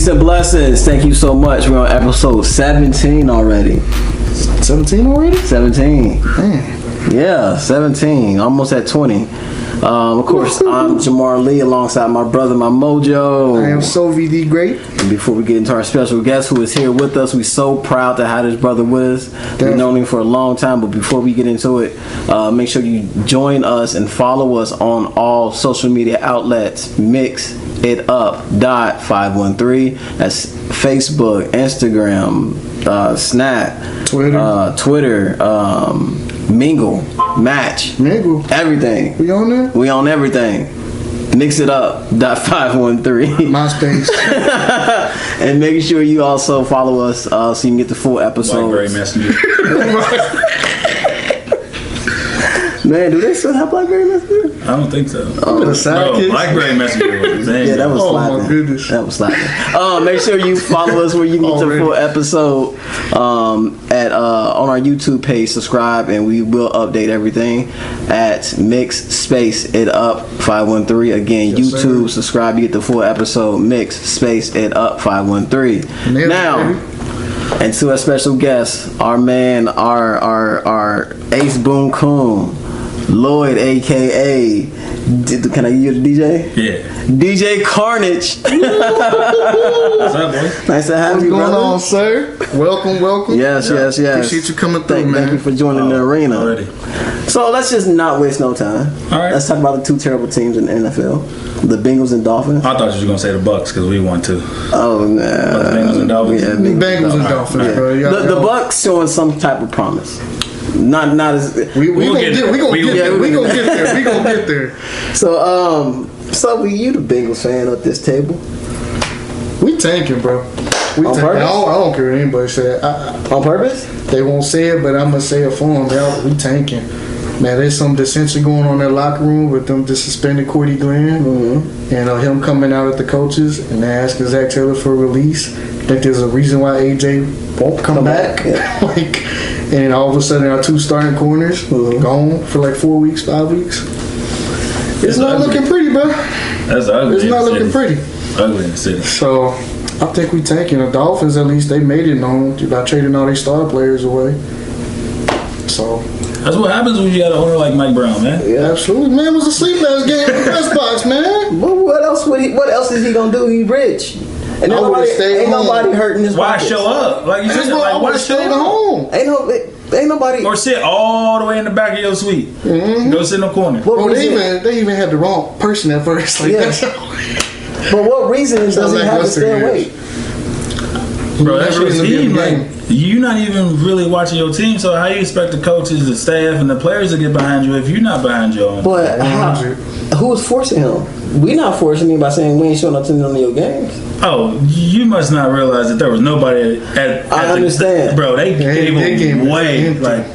Peace and blessings. Thank you so much. We're on episode 17 already. 17 already? 17. Man. Yeah, 17. Almost at 20. Of course, I'm Jamar Lee alongside my brother, my mojo. I am so VD Great. And before we get into our special guest who is here with us, we're so proud to have this brother with us. We've known him for a long time, but before we get into it, make sure you join us and follow us on all social media outlets. Mix It Up .513. That's Facebook, Instagram, Snap, Twitter, Mingle, Match, everything. We on there? We on everything. Mix It Up .513. MySpace. And make sure you also follow us so you can get the full episode. BlackBerry Messenger. Man, do they still have BlackBerry Messenger? I don't think so. The sidekicks. BlackBerry Messenger was insane. Yeah, that was slapping. Oh my goodness. That was slapping. Make sure you follow us where you can get the full episode on our YouTube page. Subscribe, and we will update everything at Mix Space It Up 513. Again, yes, YouTube. Sir. Subscribe, you get the full episode. Mix Space It Up 513. Now. And to a special guest, our man, our Ace Boom Coon, Lloyd, aka, can I give you the DJ? Yeah. DJ Carnage. What's up, boy? Nice to have What's you, going brother. on, sir? Welcome. Yes. Appreciate you coming through, man. Thank you for joining the arena. Already. So let's just not waste no time. All right. Let's talk about the two terrible teams in the NFL, the Bengals and Dolphins. I thought you were going to say the Bucks because we won too. Oh, man. The Bengals and Dolphins? Yeah, Bengals and Dolphins, yeah. bro. The Bucks showing some type of promise. Not as We gonna get there. So you the Bengals fan at this table? We tanking, bro. We On tanking. purpose? I don't care what anybody say. On purpose? They won't say it, but I'm gonna say it for them. We tanking. Man, there's some dissension going on in that locker room with them just suspended Cordy Glenn and him coming out at the coaches and they're asking Zach Taylor for a release. I think there's a reason why AJ won't come back. Yeah. And all of a sudden our two starting corners gone for like 4 weeks, 5 weeks. It's not looking pretty, bro. That's ugly. It's not looking pretty. Ugly in the city. So I think we tanking. The Dolphins, at least, they made it known by trading all these star players away. So that's what happens when you got an owner like Mike Brown, man. yeah, absolutely, man. It was a sleep last game in the press box, man. Well, what else is he gonna do? He rich. And I would've stayed home. nobody hurting his Why pockets. show up? Like you That's said, why I like, would why have show stayed at up? home. Ain't nobody. Or sit all the way in the back of your suite. Go sit in the corner. What Bro, reason, they even had the wrong person at first. Like, Yeah. that's but what reason does he like have to Western stay years. away? Bro, that's your reason to be in team. the Like, game. you're not even really watching your team, so how you expect the coaches, the staff, and the players to get behind you if you're not behind your own? But who's forcing him? We not forcing him by saying we ain't showing up to none of your games. Oh, you must not realize that there was nobody at I understand. Bro, they gave game away, empty. like,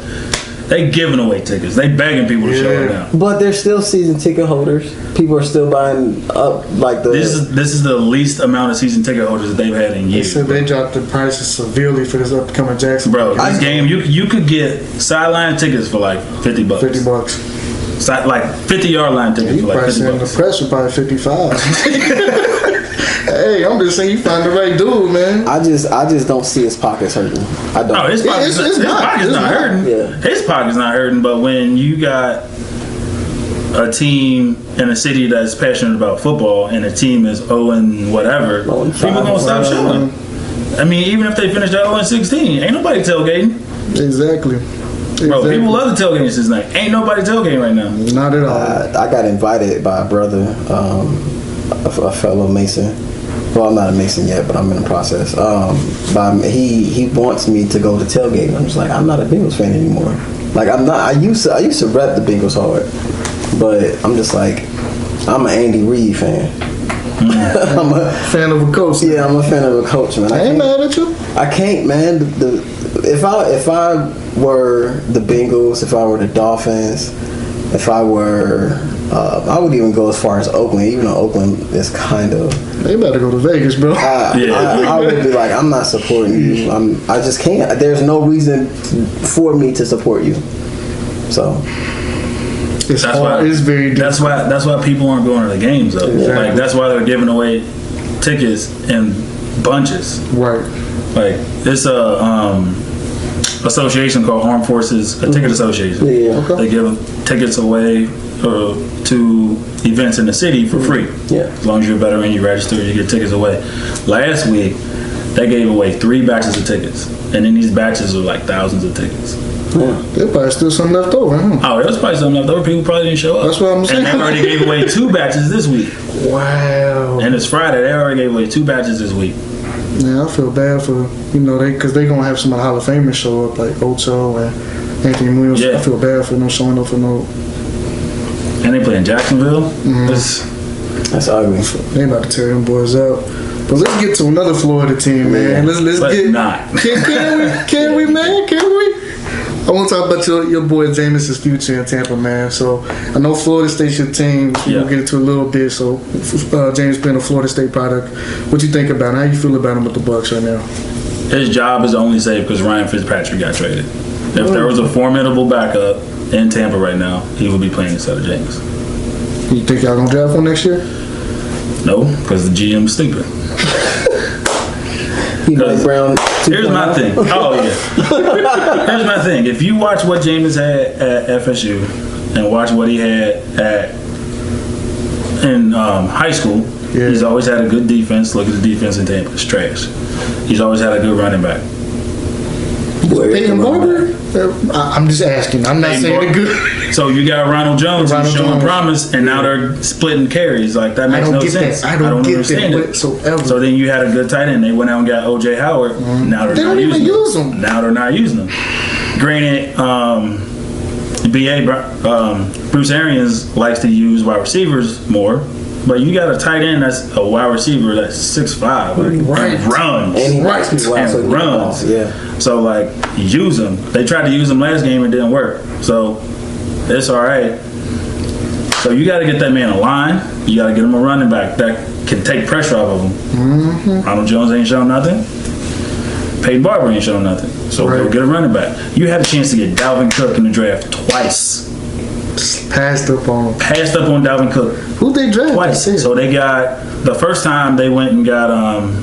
they giving away tickets. They begging people to show up now. But they're still season ticket holders. People are still buying up like the. This is the least amount of season ticket holders that they've had in They years. said they dropped the prices severely for this upcoming Jackson. Bro, this game, you could get sideline tickets for like $50. $50. Like 50-yard line tickets You for like probably saying the $50. press for probably 55. Hey, I'm just saying you find the right dude, man. I just don't see his pockets hurting. I don't. No, his pocket's It's not hurting. Yeah. His pocket's not hurting, but when you got a team in a city that's passionate about football and the team is 0 and whatever, 0-5, people gonna stop showing. I mean, even if they finish at 0 and 16, ain't nobody tailgating. Exactly. Bro, people love the tailgating since night. Ain't nobody tailgating right now. Not at all. I got invited by a brother, a fellow Mason. Well, I'm not a Mason yet, but I'm in the process. He wants me to go to tailgate. I'm just like, I'm not a Bengals fan anymore. Like I'm not. I used to rep the Bengals hard, but I'm just like, I'm an Andy Reid fan. I'm a Fan of a coach. Yeah, I'm a fan of a coach, man. I ain't mad at you. I can't, man. If I were the Bengals, if I were the Dolphins, if I were, I would even go as far as Oakland, even though Oakland is kind of. They better go to Vegas, bro. I would be like, I'm not supporting you. I just can't. There's no reason for me to support you. So. It's very difficult. That's why people aren't going to the games though. Exactly. Like that's why they're giving away tickets in bunches. Right. Like it's a association called Armed Forces, a ticket association. Yeah. Okay. They give tickets away to events in the city for free. Yeah. As long as you're a veteran, you register, you get tickets away. Last week, they gave away 3 batches of tickets, and in these batches are like thousands of tickets. Yeah. There's probably still something left over, huh? Oh, there was probably something left over. People probably didn't show up. That's what I'm saying. And they already gave away 2 batches this week. Wow. And it's Friday. They already gave away 2 batches this week. Yeah, I feel bad for, because they going to have some of the Hall of Famers show up, like Ocho and Anthony Williams. Yeah. I feel bad for them showing up for no. And they play in Jacksonville. That's ugly. They about to tear them boys up. But let's get to another Florida team, man. Let's get. Not. Can we, man? Can we? I want to talk about your boy Jameis's future in Tampa, man. So I know Florida State's your team. We'll get into a little bit. So James being a Florida State product, what you think about him? How you feel about him with the Bucs right now? His job is only safe because Ryan Fitzpatrick got traded. If there was a formidable backup in Tampa right now, he would be playing instead of James. You think y'all gonna draft one next year? No, because the GM's stupid. Brown. Here's my thing. Oh yeah. Here's my thing. If you watch what James had at FSU and watch what he had in high school, he's always had a good defense. Look at the defense in Tampa. It's trash. He's always had a good running back. Peyton Barber? I'm just asking. I'm not saying good. So you got Ronald Jones who's showing promise, and now they're splitting carries. Like that makes no sense. I don't understand that it. whatsoever. So then you had a good tight end. They went out and got O.J. Howard. Now they're not using him. Now they're not using him. Granted, Bruce Arians likes to use wide receivers more. But you got a tight end that's a wide receiver that's 6'5", and runs. And he runs. Yeah. So like use him. They tried to use him last game and it didn't work. So it's all right. So you got to get that man a line. You got to get him a running back that can take pressure off of him. Mm-hmm. Ronald Jones ain't shown nothing. Peyton Barber ain't shown nothing. So go get a running back. You had a chance to get Dalvin Cook in the draft twice. Passed up on Dalvin Cook. Who they draft? Twice. So they got the first time they went and got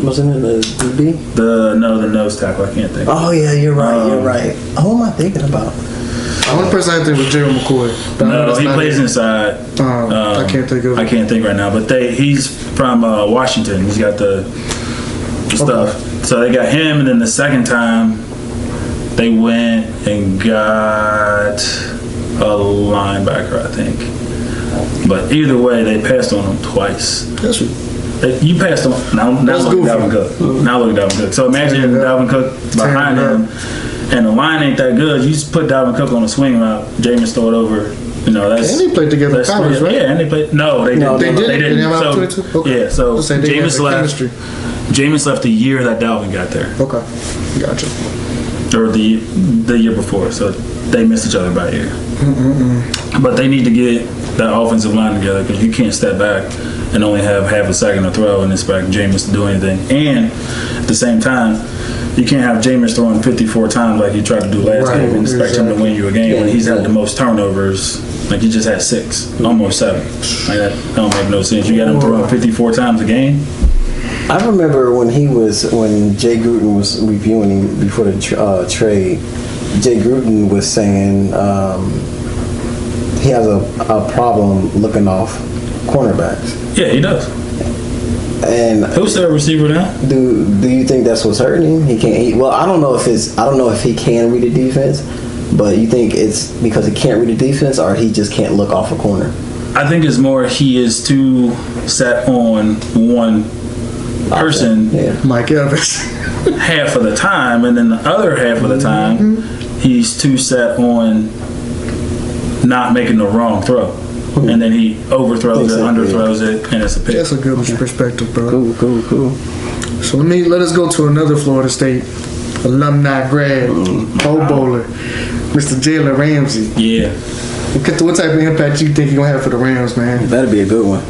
wasn't it the DB? the nose tackle. I can't think. Oh yeah, you're right. You're right. Who am I thinking about? The only person I think was Gerald McCoy. No, he plays inside. I can't think of. I can't think right now. But he's from Washington. He's got the stuff. So they got him, and then the second time they went and got a linebacker, I think. But either way, they passed on him twice. You passed on. Now look at Dalvin Cook. Now look at Dalvin Cook. So imagine Dalvin Cook behind him, and the line ain't that good. You just put Dalvin Cook on a swing route. Jameis throw it over. That's. And they played together in college, right? Yeah, and they played. No, they didn't. They didn't. So yeah, so Jameis left. Jameis left the year that Dalvin got there. Okay, gotcha. Or the year before, so they missed each other by a year. But they need to get that offensive line together because you can't step back and only have half a second to throw and expect Jameis to do anything. And at the same time, you can't have Jameis throwing 54 times like you tried to do last game and expect him to win you a game when he's had the most turnovers. Like he just had 6, almost 7. Like that don't make no sense. You got him throwing 54 times a game. I remember when Jay Gruden was reviewing him before the trade. Jay Gruden was saying he has a problem looking off cornerbacks. Yeah, he does. And who's their receiver now? Do you think that's what's hurting him? He can't. Well, I don't know if he can read the defense, but you think it's because he can't read the defense, or he just can't look off a corner? I think it's more he is too set on one person, Mike Evans, half of the time, and then the other half of the time, he's too set on not making the wrong throw. And then he overthrows it, underthrows it, and it's a pick. That's a good perspective, bro. Cool. So let us go to another Florida State alumni grad, Pro Bowler, Mr. Jalen Ramsey. Yeah. What type of impact you think you're going to have for the Rams, man? That'd be a good one.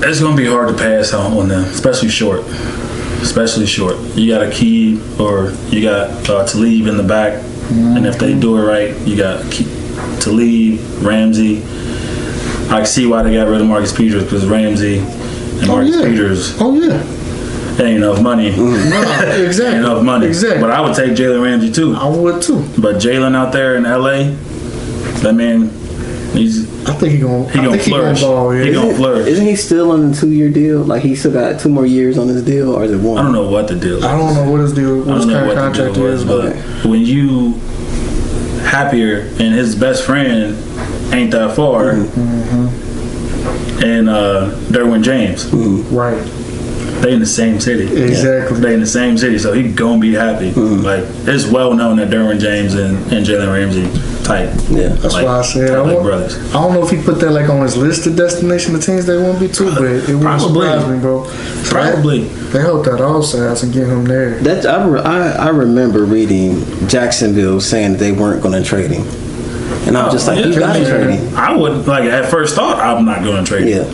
It's going to be hard to pass on them, especially short. You got a key, or you got Talib in the back, and if they do it right, you got Talib, Ramsey. I see why they got rid of Marcus Peters, because Ramsey and Marcus Peters. Oh yeah. Ain't enough money. Nah, exactly. Ain't enough money. Exactly. But I would take Jalen Ramsey too. I would too. But Jalen out there in LA, that man, I think he gonna flourish. Ball, yeah. He gonna flourish. Isn't he still on a 2-year deal? Like he still got 2 more years on his deal, or is it 1? I don't know what the deal is. I don't know what his deal, what his current contract is, but when you happier and his best friend ain't that far, and Derwin James, right? They in the same city. Exactly. They in the same city, so he gonna be happy. Like it's well known that Derwin James and Jalen Ramsey tight. Yeah, that's like, why I said brothers. I don't know if he put that like on his list of destination of teams they want to be too, but it wouldn't surprise me, bro. So Probably. They helped out all sides and get him there. I remember reading Jacksonville saying that they weren't going to trade him, and I'm just like, you got to trade him. I would like at first thought I'm not going to trade him.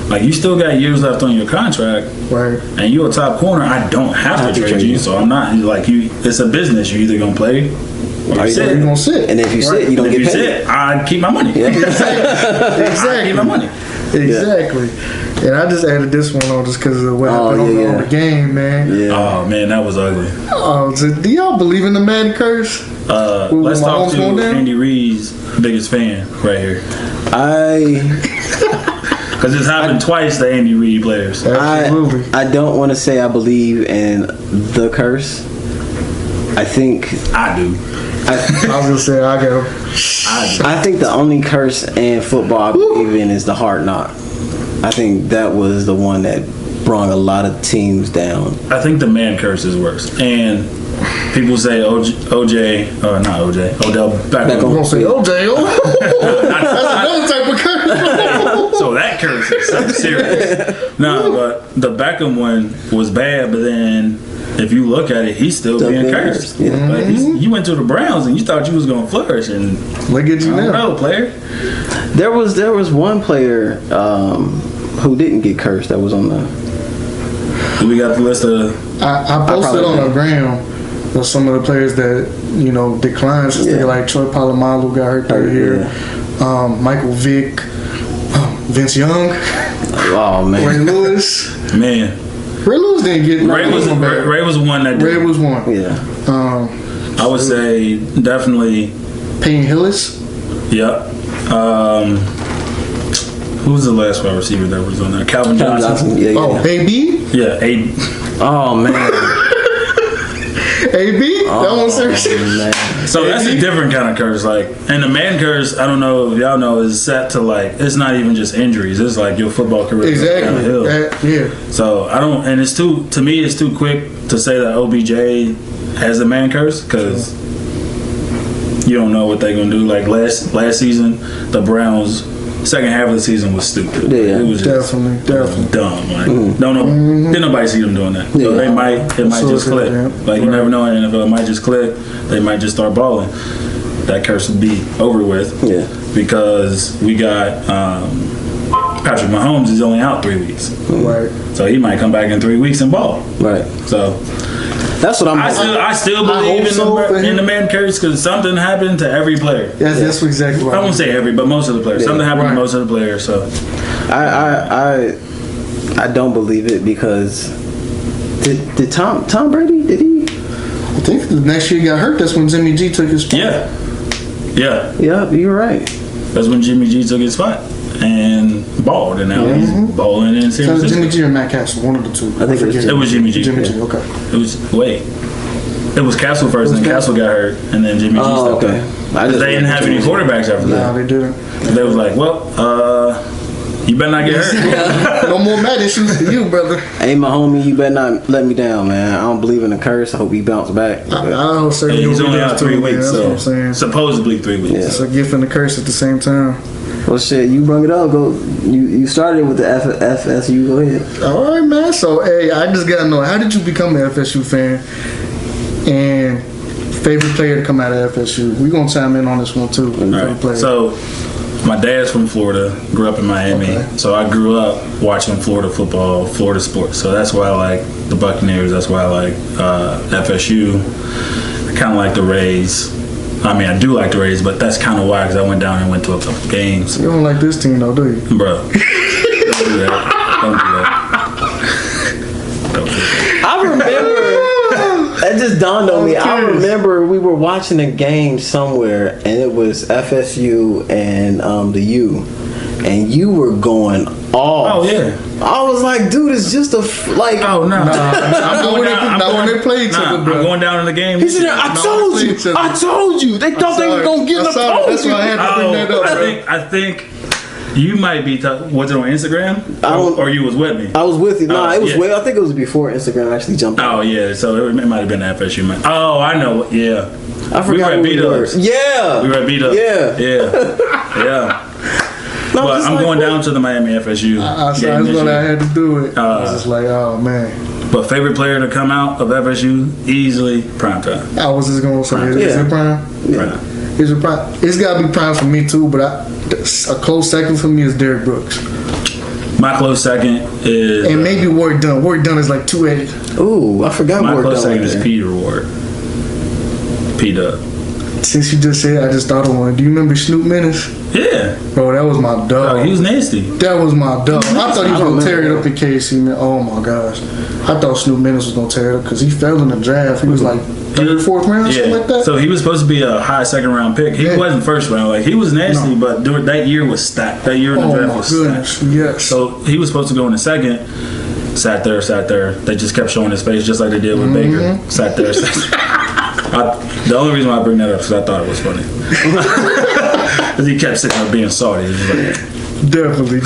Like you still got years left on your contract, right? And you're a top corner. I don't have to trade you, so I'm not like you. It's a business. You're either gonna play or you sit. You're gonna sit, and if you sit, you don't get paid. I keep my money. Yeah. Exactly. I keep my money. Exactly. Yeah. And I just added this one on just because of what happened on the game, man. Yeah. Oh man, that was ugly. Oh, do y'all believe in the man curse? Let's talk to Andy Reid's biggest fan right here. Because it's happened twice to Andy Reid players. Absolutely. I don't want to say I believe in the curse. I think I do. I was gonna say I got. I think the only curse in football I believe in is the hard knock. I think that was the one that brought a lot of teams down. I think the man curse is worse. And people say Odell Beckham. I'm gonna say OJ. That's another type of curse. So that curse is something serious. No, but the Beckham one was bad, but then if you look at it, he's still being cursed. Yeah. Like you went to the Browns and you thought you was gonna flourish, and look at you now. No, player. There was one player who didn't get cursed that was on the. We got the list of. I posted on the gram of some of the players that declined. Like Troy Polamalu got hurt third year. Michael Vick, Vince Young. Oh man. Ray Lewis. Man. Ray Lewis didn't get. Ray was one that did. Ray was one. Yeah. I would say definitely. Payne Hillis. Yep. Who was the last wide receiver that was on there? Calvin Johnson. Yeah. AB. Yeah, AB. Oh man. AB. That one serious. So that's a different kind of curse. Like, and the man curse, I don't know if y'all know, is set to like it's not even just injuries. It's like your football career. Exactly. Yeah. So I don't, and it's to me it's too quick to say that OBJ has a man curse because you don't know what they're gonna do. Like last season, the Browns. Second half of the season was stupid. Yeah, it was definitely dumb. Like, didn't nobody see them doing that. Yeah. So it might just click. Yeah. Like you never know in the NFL, it might just click. They might just start balling. That curse would be over with. Yeah. Because we got Patrick Mahomes is only out 3 weeks. Right. So he might come back in 3 weeks and ball. Right. So. That's what I still believe in the man curse because something happened to every player. That's exactly right. I won't say every, but most of the players. Something happened to most of the players. So I don't believe it because did Tom Brady did he? I think the next year he got hurt. That's when Jimmy G took his spot. Yeah. You're right. That's when Jimmy G took his spot and balled, and now he's balling in San Francisco. Jimmy G or Matt Castle, one of the two. I think it was Jimmy G. Jimmy G, okay. It was Castle first, and Castle got hurt, and then Jimmy G stepped up. They didn't have any quarterbacks after that. No, they didn't. They was like, well, you better not get hurt. No more mad issues for you, brother. Hey, my homie, you better not let me down, man. I don't believe in the curse. I hope he bounce back. I don't say he's only out 3 weeks, that's so what I'm saying. Supposedly 3 weeks. Yeah. It's a gift and a curse at the same time. Well, shit, you brought it up. Go. You started with the FSU. Go ahead. All right, man. So, hey, I just gotta know, how did you become an FSU fan? And favorite player to come out of FSU? We're gonna chime in on this one too. Right. So, my dad's from Florida. Grew up in Miami. Okay. So I grew up watching Florida football, Florida sports. So that's why I like the Buccaneers. That's why I like FSU. I kind of like the Rays. I mean, I do like the Rays, but that's kind of why, because I went down and went to a couple games. You don't like this team, though, do you? Bro. Don't do that. I remember. That just dawned on me. I remember we were watching a game somewhere, and it was FSU and the U, and you were going off. Oh yeah. I was like, dude, it's just like. Oh no. Not when they play each other, bro. I'm going down in the game. He said, I told you. They thought they were gonna get up. That's why I had to bring that up, bro. I think you might be. Was it on Instagram? Or you was with me? I was with you. Nah, it was. Yeah. I think it was before Instagram actually jumped. Oh yeah, so it might have been FSU. Man. Oh, I know. Yeah, I forgot. We were at B-Dubs. Yeah, we were at B-Dubs. Yeah. No, but I'm going down to the Miami FSU. That's what I had to do it. I was just like, oh man. But favorite player to come out of FSU, easily Primetime. I was just gonna say, is it Prime? Prime. Is it Prime? It's gotta be Prime for me too. But a close second for me is Derrick Brooks. My close second is and maybe Ward Dunn. Ward Dunn is like 280. Ooh, I forgot my Ward Dunn. My close second is Peter Ward. P-Dub. Since you just said it, I just thought of one. Do you remember Snoop Menace? Yeah. Bro, that was my dog. Oh, he was nasty. That was my dog. I thought he was going to tear it up in KC, man. Oh, my gosh. I thought Snoop Menace was going to tear it up because he fell in the draft. He was like third or fourth round or something like that. So he was supposed to be a high second round pick. He wasn't first round. Like, he was nasty, but that year was stacked. That year in the draft was stacked. Yes. So he was supposed to go in the second. Sat there. They just kept showing his face just like they did with Baker. Sat there. The only reason why I bring that up is because I thought it was funny. Because he kept sitting there being salty. Definitely.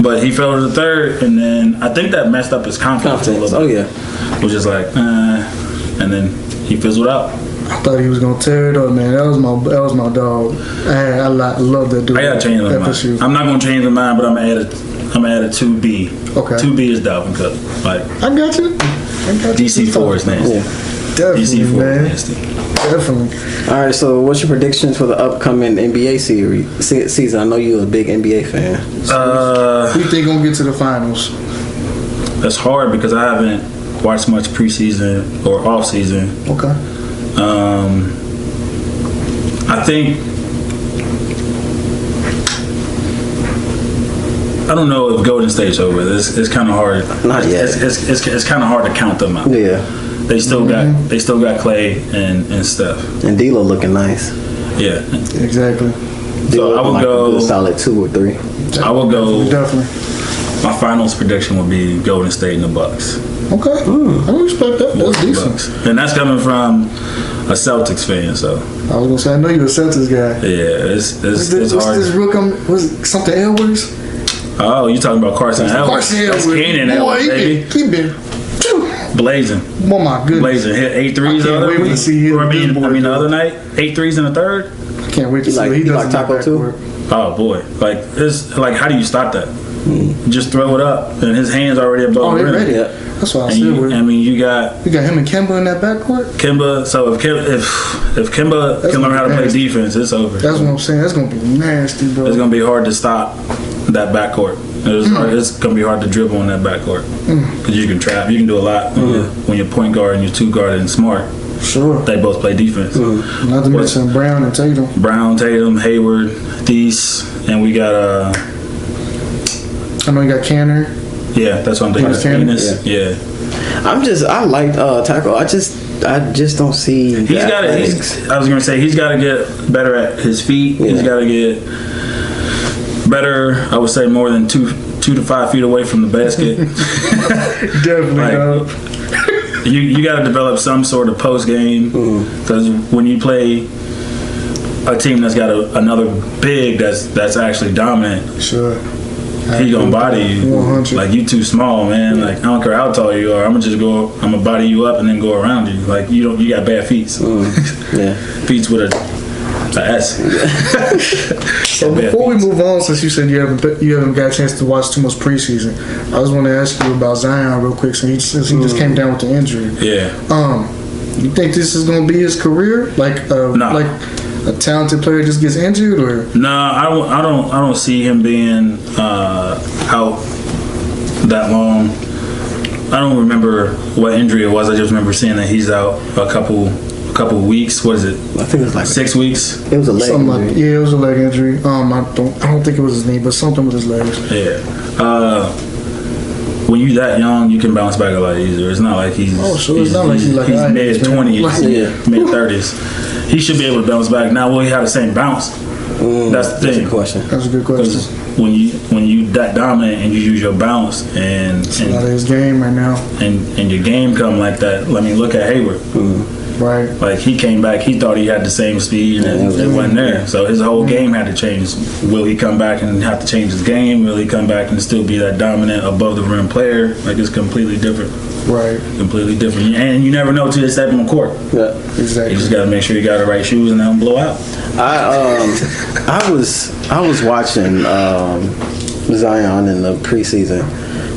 But he fell to the third, and then I think that messed up his confidence a little bit. Oh, yeah. Was just like, and then he fizzled out. I thought he was going to tear it up, man. That was my dog. I love that dude. I got to change my mind. I'm not going to change my mind, but I'm going to add a 2B. Okay. 2B is Dalvin Cook. Like, I got you. DC4 is nasty. Yeah. Definitely, DC4 man. Nasty. Definitely. All right, so what's your predictions for the upcoming NBA season? I know you're a big NBA fan. Who you think gonna get to the finals? That's hard because I haven't watched much preseason or off season. Okay. I think I don't know if Golden State's over. It's kind of hard. Not yet. It's kind of hard to count them out. Yeah. They still got Clay and Steph. And D'Lo looking nice. Yeah. Exactly. So I would go a solid 2 or 3. I would go. Definitely. My finals prediction would be Golden State and the Bucks. Okay. I respect that. That's decent. Bucks. And that's coming from a Celtics fan, so. I was gonna say I know you're a Celtics guy. Yeah, it's hard. This rook was it something Edwards? Oh, you talking about Carson Edwards? Carson Edwards. That's Keenan Edwards, baby. He been blazing. Oh my goodness. Blazing. Hit 8 threes the other wait to see him. The other night, 8 threes in the third. I can't wait to see what he does. Like Taco too. Oh boy, like it's like how do you stop that? Just throw it up, and his hands already above the rim. Ready. Yeah. That's what I said. You got him and Kemba in that backcourt. Kemba. So if Kemba can learn how to play defense, it's over. That's what I'm saying. That's gonna be nasty, bro. It's gonna be hard to stop that backcourt. It's gonna be hard to dribble in that backcourt because you can trap. You can do a lot when you're point guard and you're two guard and smart. Sure. They both play defense. Not to mention Brown and Tatum. Hayward, Thies, and we got I know you got Canner. Yeah, that's what I'm thinking. Yeah. I like Taco. I just don't see. I was gonna say he's got to get better at his feet. Yeah. He's got to get better. I would say more than 2 to 5 feet away from the basket. Definitely. You got to develop some sort of post game because when you play a team that's got another big that's actually dominant. Sure. He gonna body you. 100. Like you too small, man. Like I don't care how tall you are. I'm gonna body you up and then go around you. Like you got bad feet. Yeah. Feet with a S. So before we move on, since you said you haven't got a chance to watch too much preseason, I just want to ask you about Zion real quick. Since he just came down with the injury. Yeah. You think this is gonna be his career? No. Like a talented player just gets injured, or no? I don't see him being out that long. I don't remember what injury it was. I just remember seeing that he's out a couple weeks. What is it? I think it was like 6 weeks. It was a leg injury. It was a leg injury. I don't think it was his knee, but something with his legs. Yeah. when you that young, you can bounce back a lot easier. It's not like he's it's not like he's mid 20s, mid 30s. He should be able to bounce back. Now, will he have the same bounce? That's the thing. That's a question. That's a good question. When you that dominant and you use your bounce and a lot of his game right now, and your game come like that. I mean, look at Hayward. Right. Like he came back, he thought he had the same speed, and it wasn't there. So his whole game had to change. Will he come back and have to change his game? Will he come back and still be that dominant, above the rim player? Like it's completely different. Right. Completely different. And you never know till you step on the court. Yeah, exactly. You just got to make sure you got the right shoes and don't blow out. I was watching Zion in the preseason,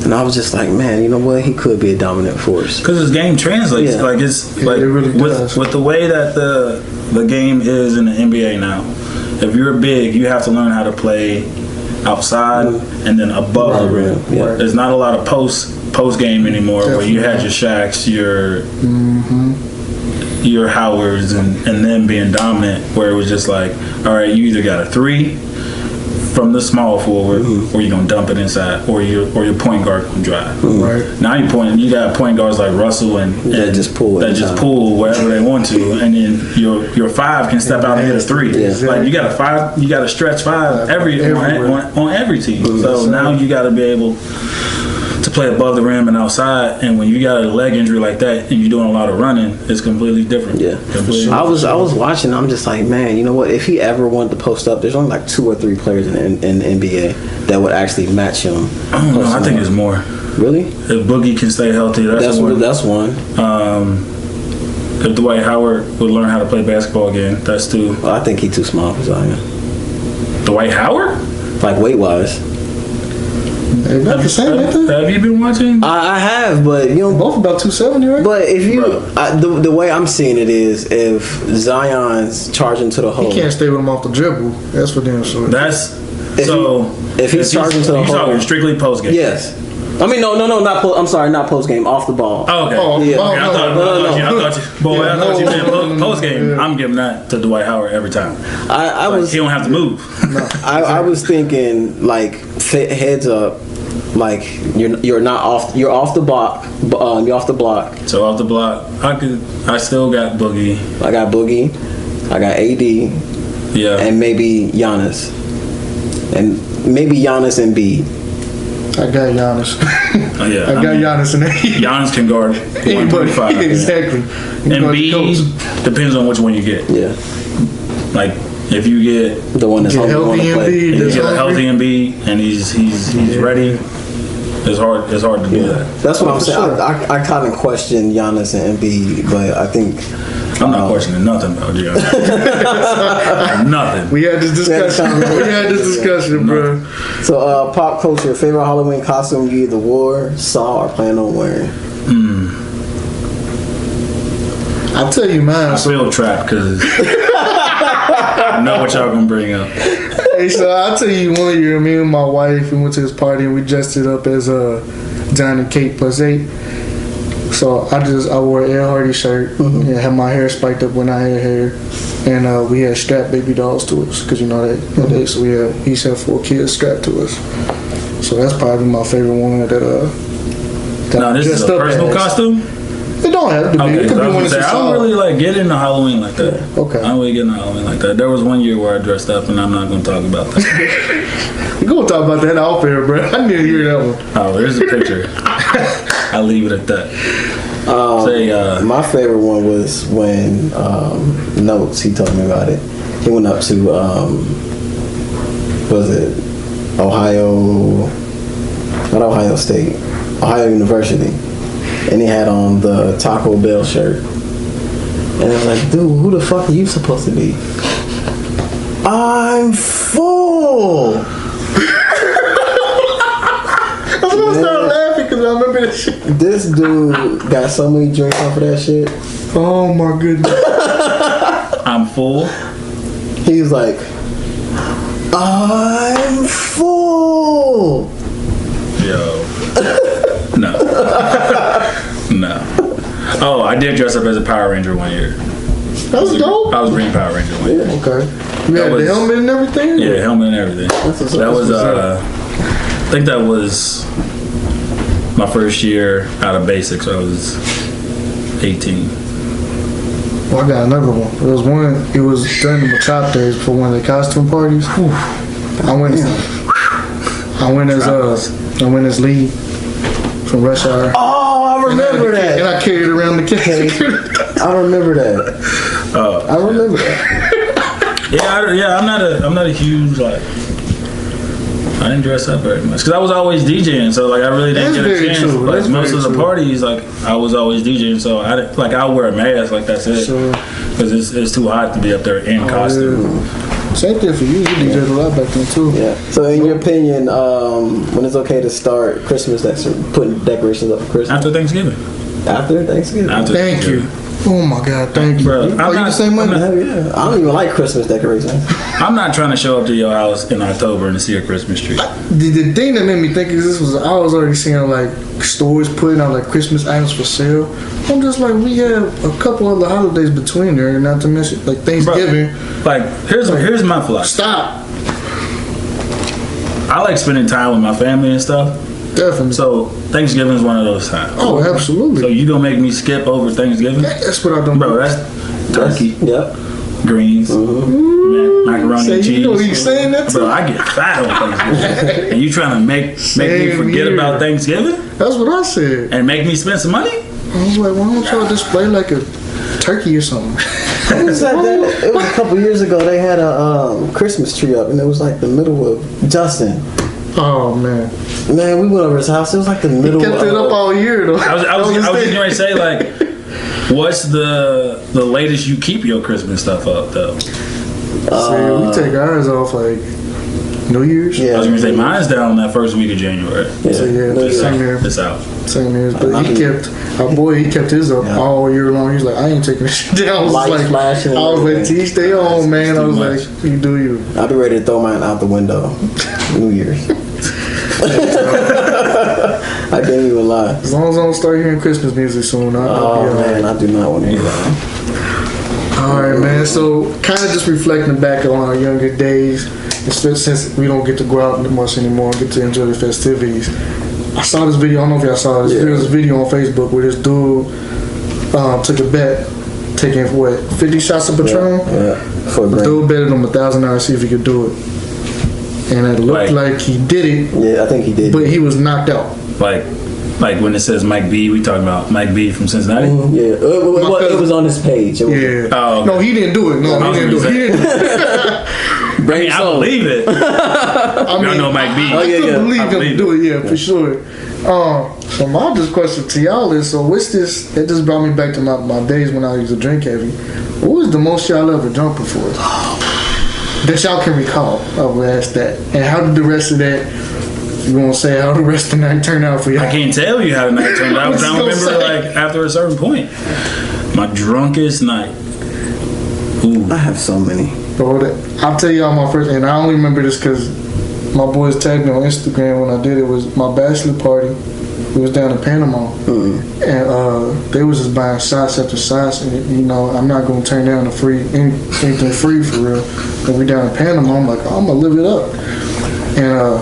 and I was just like, man, you know what? He could be a dominant force because his game translates. Yeah. Like it's like it really does. with the way that the game is in the NBA now. If you're big, you have to learn how to play outside and then above the rim. Yeah. There's not a lot of post game anymore where you had your Shaqs, your Howards, and them being dominant. Where it was just like, all right, you either got a three from the small forward, or you're gonna dump it inside, or your point guard can drive. Right. Now you got point guards like Russell and just pull wherever they want to, and then your five can step out and hit a three. Yeah. Like you got a five, you got a stretch five on every team. So now you got to be able to play above the rim and outside, and when you got a leg injury like that and you're doing a lot of running, it's completely different. Yeah, I was watching. I'm just like, man, you know what? If he ever wanted to post up, there's only like 2 or 3 players in the NBA that would actually match him. I don't know. I think it's more. Really? If Boogie can stay healthy, that's one. That's one. If Dwight Howard would learn how to play basketball again, that's 2. Well, I think he's too small for Zion. Dwight Howard? Like weight wise. They about the same, ain't they? Have you been watching? I have, but you know, Both about 270, right? but if you the way I'm seeing it is, if Zion's charging to the hole, He can't stay with him off the dribble. That's for damn sure. if he's charging to the hole, you're talking strictly post game. yes. I mean, no, not I'm sorry, not post game, off the ball. Oh, okay. Yeah. Okay, I thought you meant no, post game. yeah. I'm giving that to Dwight Howard every time. He don't have to move. I was thinking like heads up, like you're not off. You're off the block. You're off the block. So off the block, I still got Boogie. I got Boogie. I got AD. Yeah. And maybe Giannis. And B. I got Giannis. Oh, yeah. I got Giannis in there. Giannis can guard 135. Exactly. And depends on which one you get. Yeah. Like if you get the one that's hungry want to play. You get a healthy Embiid and he's ready. It's hard to do that. That's what I'm saying. Sure. I kind of question Giannis and Embiid, but I think I'm not questioning nothing about Giannis. Nothing. We had this discussion. Bro. So, pop culture, favorite Halloween costume you either wore, saw, or plan on wearing? I'll tell you mine. I feel trapped because I know what y'all gonna bring up. Hey, so I'll tell you one year, me and my wife, we went to this party and we dressed it up as John and Kate +8. So I wore an Ed Hardy shirt and had my hair spiked up when I had hair, and we had strapped baby dolls to us because you know that. So we each had 4 kids strapped to us. So that's probably my favorite one that now this is a personal costume. It don't have to be. It could be one that's I don't really get into Halloween like that. Yeah, okay. I don't really get into Halloween like that. There was one year where I dressed up, and I'm not going to talk about that. We're going to talk about that off air, bro. I need to hear that one. Oh, there's a picture. I'll leave it at that. My favorite one was when Notes, he told me about it. He went up to, Ohio State, Ohio University. And he had on the Taco Bell shirt. And I was like, dude, who the fuck are you supposed to be? I'm full. I was going to start laughing because I remember that shit. This dude got so many drinks off of that shit. Oh my goodness. I'm full. He was like, I'm full. Yo. No. No. Oh, I did dress up as a Power Ranger one year. That was dope. I was Green Power Ranger one year. Okay. You had the helmet and everything? Yeah, helmet and everything. That was I think that was my first year out of basics. I was 18. Well, I got another one. It was during the Machop days for one of the costume parties. I went as Lee from Rush Hour. Oh, I remember that. And I carried around the cake. I remember that. I remember that. I'm not a huge like. I didn't dress up very much because I was always DJing, so like I really didn't get a chance. True. Like most of the parties, like I was always DJing, so I didn't, like I'll wear a mask, like that's it, because it's too hot to be up there in costume. Yeah. Same thing for you. You DJed a lot back then too. Yeah. So in your opinion, when it's okay to start Christmas, that's putting decorations up for Christmas After Thanksgiving. After Thanksgiving. Thank you. Oh my God, thank you. Bro, you the same way? Yeah. I don't even like Christmas decorations. I'm not trying to show up to your house in October and see a Christmas tree. The thing that made me think is I was already seeing like stores putting out like Christmas items for sale. I'm just like, we have a couple other holidays between there, not to mention like Thanksgiving. Bro, like here's my philosophy. Stop. I like spending time with my family and stuff. Definitely. So Thanksgiving is one of those times. Oh, absolutely. So you gonna make me skip over Thanksgiving? That's what I don't. Bro, that's turkey. Yep. Greens. Macaroni and cheese. You know you saying that too? Bro, I get fat on Thanksgiving. And you trying to make me forget about Thanksgiving? That's what I said. And make me spend some money? I was like, why don't y'all display like a turkey or something? It was a couple years ago. They had a Christmas tree up, and it was like the middle of Justin. Oh man, we went over his house. It was like the middle. He kept it up all year though. I was just going to say like, what's the latest you keep your Christmas stuff up though? See, we take ours off like New Year's. Yeah, I was going to say mine's down that first week of January. Yeah, so same here. It's out. Same here. But he kept his up all year long. He's like, I ain't taking this shit down. I was Lights flashing. I was like, T, stay on, man. I was like, you do you. I'll be ready to throw mine out the window. New Year's. I can't even lie. As long as I don't start hearing Christmas music soon, I'll be all right. I do not want to hear that. All right, man. So, kind of just reflecting back on our younger days, since we don't get to go out much anymore, get to enjoy the festivities. I saw this video. I don't know if y'all saw this. Yeah. There was a video on Facebook where this dude took a bet, taking 50 shots of Patron. Yeah. For the dude betted him $1,000 to see if he could do it, and it looked like he did it. Yeah, I think he did. But he was knocked out. Like when it says Mike B, we talking about Mike B from Cincinnati? Mm-hmm, yeah, it was on his page. Yeah. Oh, no, he didn't do it. No, he didn't do it. I believe it. I know Mike B. I believe him to do it. Yeah, for sure. So my just question to y'all is: so what's this? That just brought me back to my days when I used to drink heavy. What was the most y'all ever drunk before? That y'all can recall. I will ask that. And how did the rest of that? You gonna say how the rest of the night turned out for y'all? I can't tell you how the night turned out. I remember like after a certain point, my drunkest night. Ooh. I have so many. I'll tell y'all my first, and I only remember this because my boys tagged me on Instagram when I did it. Was my bachelor party. It was down in Panama, and they was just buying shots after shots. And I'm not gonna turn down anything free for real. But we down in Panama. I'm like, I'm gonna live it up, and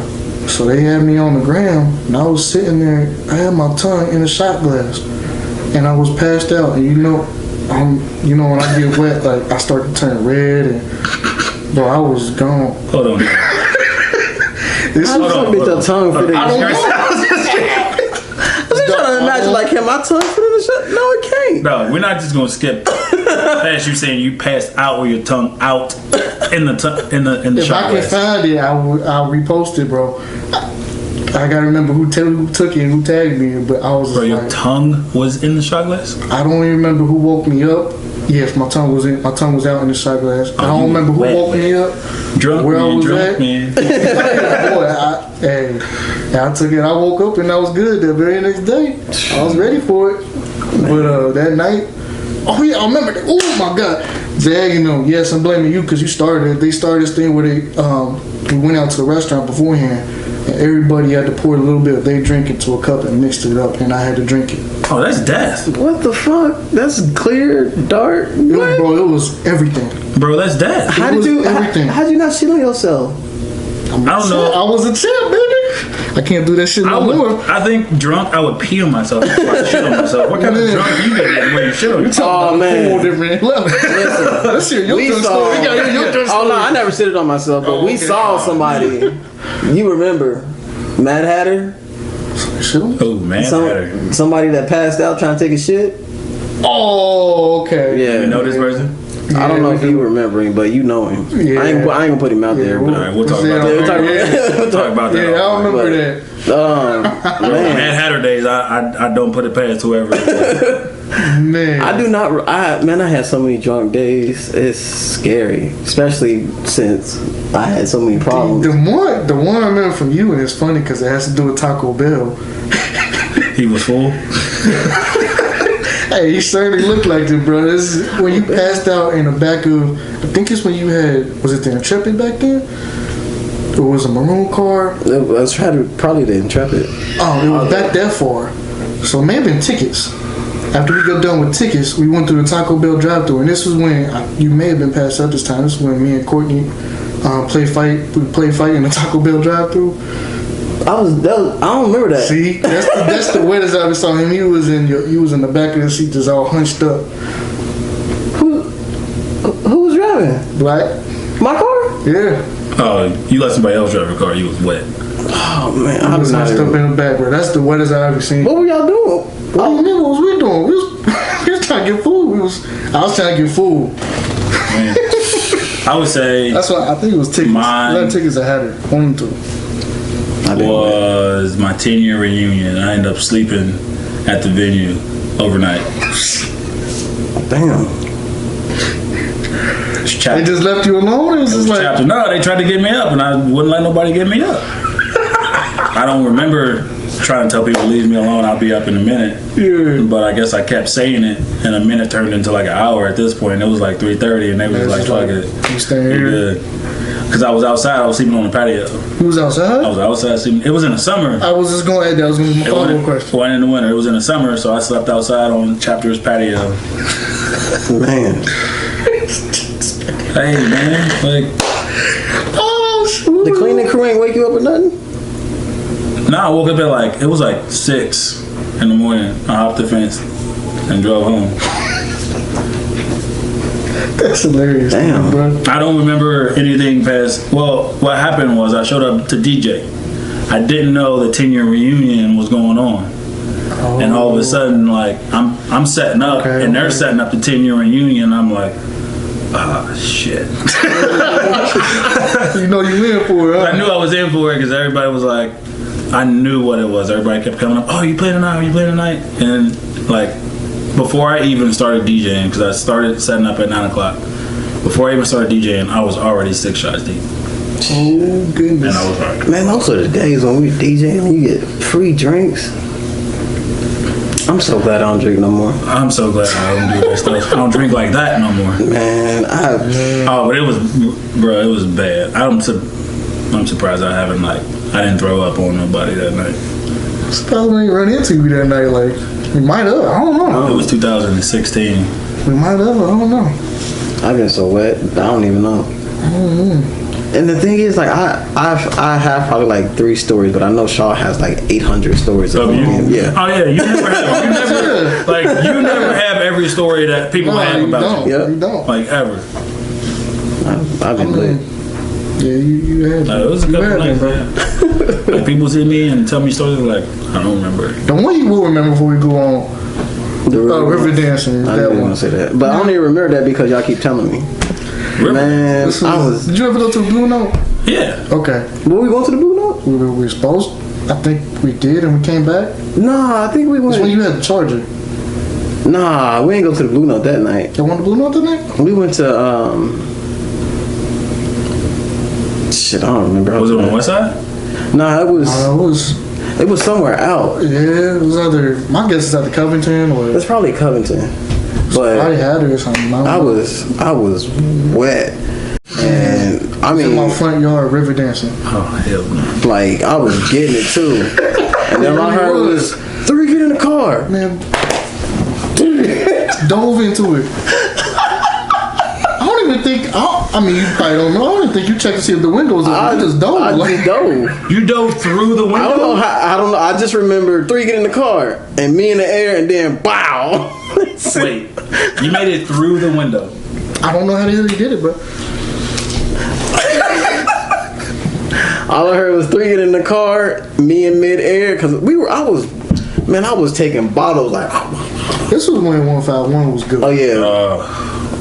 so they had me on the ground, and I was sitting there. I had my tongue in a shot glass, and I was passed out. And when I get wet, like I start to turn red, and bro, I was gone. Hold on. Hold on. Your tongue fit in. I don't know. I'm just trying to imagine, like, can my tongue fit in the shot? No, it can't. Bro, we're not just gonna skip past you saying you passed out with your tongue out in the If shot I can find it, I'll repost it, bro. I gotta remember who took it and who tagged me, but I was. Bro, your tongue was in the shot glass. I don't even remember who woke me up. Yes, my tongue was out in the shot glass. I don't remember who woke me up. Drunk where man, I was drunk at. man. Boy, I took it. I woke up and I was good the very next day. I was ready for it. But that night, oh yeah, I remember that. Oh my God, Zag, yes, I'm blaming you because you started it. They started this thing where we went out to the restaurant beforehand. And everybody had to pour a little bit of their drink into a cup and mixed it up, and I had to drink it. Oh, that's death. What the fuck? That's clear, dark. It was everything. Bro, that's death. Everything. How'd you not shit on yourself? I don't know. I was a champ, baby. I can't do that shit no more. I think drunk, I would pee on myself before I shit on myself. What kind of drunk you get when you shit on yourself? Oh man, whole different level. Listen, let's hear your drunk story. We gotta hear your drunk story. Oh no, I never shitted on myself, but we saw somebody. You remember, Mad Hatter? Oh, Mad Hatter. Somebody that passed out trying to take a shit. Oh, okay. Yeah. You know this person? I don't know if you remember him, but you know him. Yeah. I ain't gonna put him out there. But All right, we'll talk about that. We'll talk about that. Yeah, I remember that. Man. Mad Hatter days, I don't put it past whoever. Man, I do not. I had so many drunk days. It's scary, especially since I had so many problems. The one I remember from you, and it's funny because it has to do with Taco Bell. He was full. Hey, you certainly looked like it, bro. This is when you passed out in the back of. I think it's when you had. Was it the Intrepid back then? Or was it a maroon car? It was probably the Intrepid. Oh, it was back that far. So it may have been tickets. After we got done with tickets, we went through the Taco Bell drive-thru, and this was when you may have been passed out this time. This is when me and Courtney played fight in the Taco Bell drive-thru. I don't remember that. See, that's the wettest I ever saw him. You was in the back of the seat, just all hunched up. Who was driving? Black. My car? Yeah. Oh, you let somebody else drive your car. You was wet. Oh man, I was hunched up in the back, bro. That's the wettest I ever seen. What were y'all doing? What do you mean? What was we doing? We was trying to get food. I was trying to get food. Man. I would say That's why I think it was tickets. Mine- Tickets I had it. One two. was my 10-year reunion. I ended up sleeping at the venue overnight. Damn. They just left you alone? It was just like... Chapter. No, they tried to get me up, and I wouldn't let nobody get me up. I don't remember trying to tell people, leave me alone, I'll be up in a minute. Yeah. But I guess I kept saying it, and a minute turned into like an hour at this point. It was like 3:30, and they was like, fuck it. You staying here? Because I was outside, I was sleeping on the patio. You was outside? I was outside sleeping. It was in the summer. I was just going to add that. I was going to be my follow-up question. It wasn't in the winter. It was in the summer, so I slept outside on Chapter's patio. Man. Hey, man. Like, Oh, shoot. The cleaning crew ain't wake you up or nothing? I woke up at it was like 6 in the morning. I hopped the fence and drove home. That's hilarious. Damn. Bro. I don't remember anything past. Well, what happened was I showed up to DJ. I didn't know the 10-year reunion was going on, and all of a sudden, like I'm setting up, and they're setting up the 10-year reunion. I'm like, ah, shit. You know you in for it, huh? I knew I was in for it because everybody was like, I knew what it was. Everybody kept coming up. Oh, you playing tonight? You playing tonight? And like, before I even started DJing, because I started setting up at 9 o'clock. Before I even started DJing, I was already 6 shots deep. Oh, goodness. And I was hard. Man, those are the days when we DJing and you get free drinks. I'm so glad I don't drink no more. I'm so glad I don't do that stuff. I don't drink like that no more. Man, Oh, but it was bad. I'm surprised I haven't I didn't throw up on nobody that night. Surprised we ain't run into you that night. Like, we might have. I don't know. It was 2016. We might have. I don't know. I've been so wet. I don't even know. And the thing is, I have probably like 3 stories, but I know Shaw has like 800 stories of him. Yeah. Oh yeah, you never have every story that people have about you. Yep. You don't. Like ever. I've been lit. Yeah, you had. It was a couple nights, man. Like people see me and tell me stories like I don't remember. The one you will remember before we go on. River dancing. I didn't want to say that, but I don't even remember that because y'all keep telling me. Really? Man, Did you ever go to the Blue Note? Yeah. Okay. Were we going to the Blue Note? We were supposed. I think we did, and we came back. Nah, I think we went. That's when you had the charger. Nah, we ain't go to the Blue Note that night. You went to Blue Note that night? We went to shit, I don't remember. Was it on the west side? Nah, it was somewhere out. Yeah, it was either. My guess is either Covington or. It's probably Covington. But I had it or something. I was wet, and I mean, in my front yard river dancing. Oh hell no. Like I was getting it too, and then all I heard was 3 get in the car. Man, dove into it. I don't even think. I mean, you probably don't know. I don't even think you checked to see if the windows open. I just dove. I just dove. You dove through the window? I don't know. I just remember 3 get in the car and me in the air and then bow. Wait, you made it through the window? I don't know how the hell he did it, but all I heard was 3 get in the car, me in midair, because I was taking bottles like. This was when 151 was good. Oh yeah.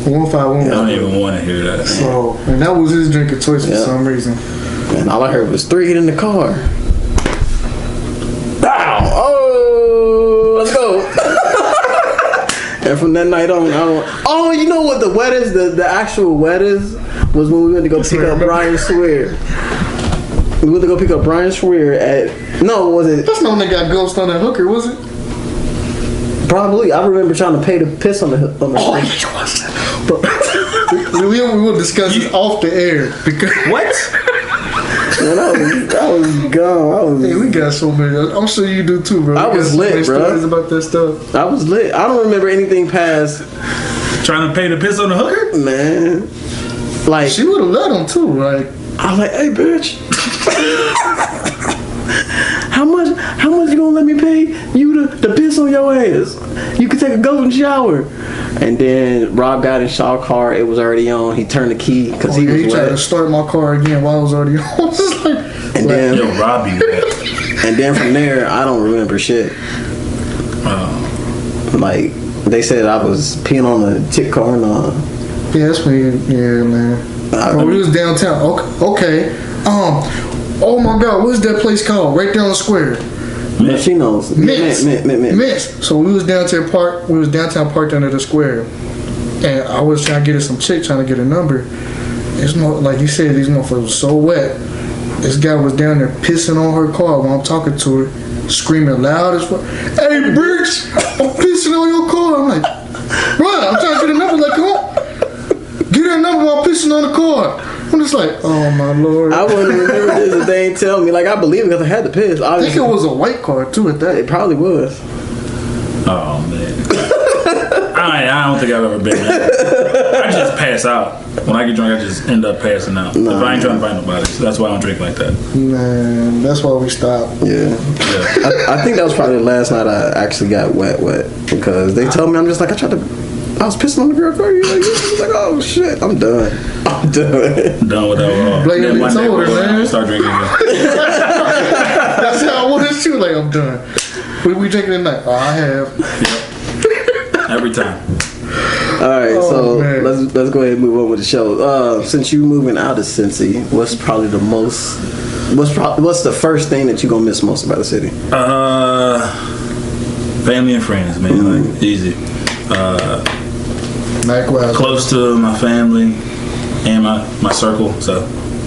151. I don't even want to hear that. So, and that was his drink of choice for some reason. And all I heard was 3 get in the car. Bow! Oh, let's go. And from that night on, oh, you know what the wettest, the actual wettest was when we went to go pick up Brian Swear. We went to go pick up Brian Swear at, no, was it? That's not when they got ghost on that hooker, was it? Probably. I remember trying to pay to piss on the But we will discuss it off the air. Because what? Man, I was gone. Hey, we got so many. I'm sure you do too, bro. I was lit, bro. Stories about that stuff. I was lit. I don't remember anything past Trying to pay to piss on the hooker? man. Like She would have let him too, like. I was like, hey bitch. How much you gonna let me pay you to piss on your ass? You could take a golden shower. And then Rob got in Shaw's car. It was already on. He turned the key because he was tried wet. to start my car again while I was already on. And then Yo, Robbie. and then from there, I don't remember shit. Like they said, I was peeing on the chick car and Yeah, that's when. Yeah, man. We was downtown. Okay. Oh my God, what's that place called? Right down the square. She knows. Mintz. So we was downtown parked under the square, and I was trying to get her some chick, trying to get a number. It's not like you said, these motherfuckers was so wet. This guy was down there pissing on her car while I'm talking to her, screaming loud as fuck. Hey, bitch, I'm pissing on your car. I'm like, bro, I'm trying to get a number. Like, come on, get her number while I'm pissing on the car. I'm just like, oh my Lord. I wouldn't remember this if they ain't tell me. Like, I believe it because I had to piss. I think it was a white car too at that. It probably was. Oh man. I don't think I've ever been there. I just pass out. When I get drunk, I just end up passing out. If I ain't trying to find nobody. So that's why I don't drink like that. Man, that's why we stopped. Yeah. I think that was probably the last night I actually got wet because they told me, I'm just like, I was pissing on the girl car. Like, oh shit, I'm done. Done with alcohol. Blame Then it one day on her, man. start drinking again. That's how I wanted to. Like, I'm done. We drinking tonight? Oh, I have. Yep. Every time. All right, so man. let's go ahead and move on with the show. Since you moving out of Cincy, what's the first thing that you gonna miss most about the city? Family and friends, man. Like easy. Likewise. Close to my family and my circle, so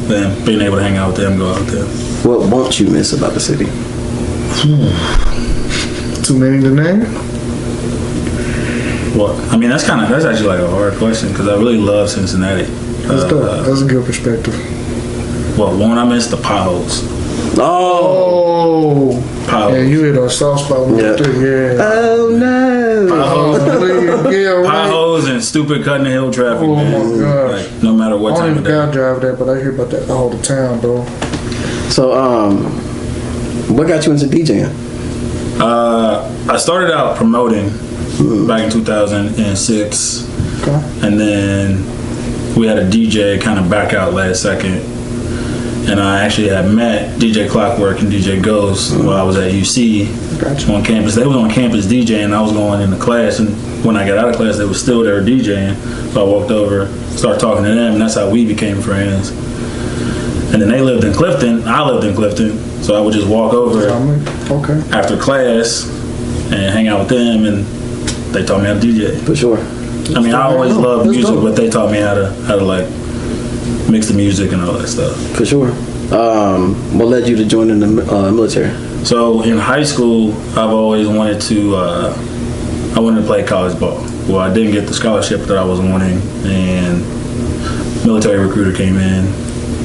then being able to hang out with them, go out with them. What won't you miss about the city? Too many to name? Well, I mean that's actually like a hard question because I really love Cincinnati. That's dope. That's a good perspective. Well, one I miss the potholes. Oh, Potholes. yeah, you hit a soft spot with Yeah. yeah. Oh no! Potholes. Yeah, right. Potholes and stupid cutting the hill traffic, Oh man. my gosh. Like no matter what I time don't of even day. gotta drive that, but I hear about that all the time, bro. So, what got you into DJing? I started out promoting back in 2006, Okay. and then we had a DJ kind of back out last second. And I actually had met DJ Clockwork and DJ Ghost while I was at UC Gotcha. on campus. They was on campus DJing, and I was going into class. And when I got out of class, they were still there DJing. So I walked over, started talking to them, and that's how we became friends. And then they lived in Clifton. I lived in Clifton, so I would just walk over Okay. after class and hang out with them, and they taught me how to DJ. For sure. I mean, I always loved That's music, dope. but they taught me how to like mix the music and all that stuff. For sure. What led you to join in the military? So in high school, I've always wanted to. I wanted to play college ball. Well, I didn't get the scholarship that I was wanting, and military recruiter came in,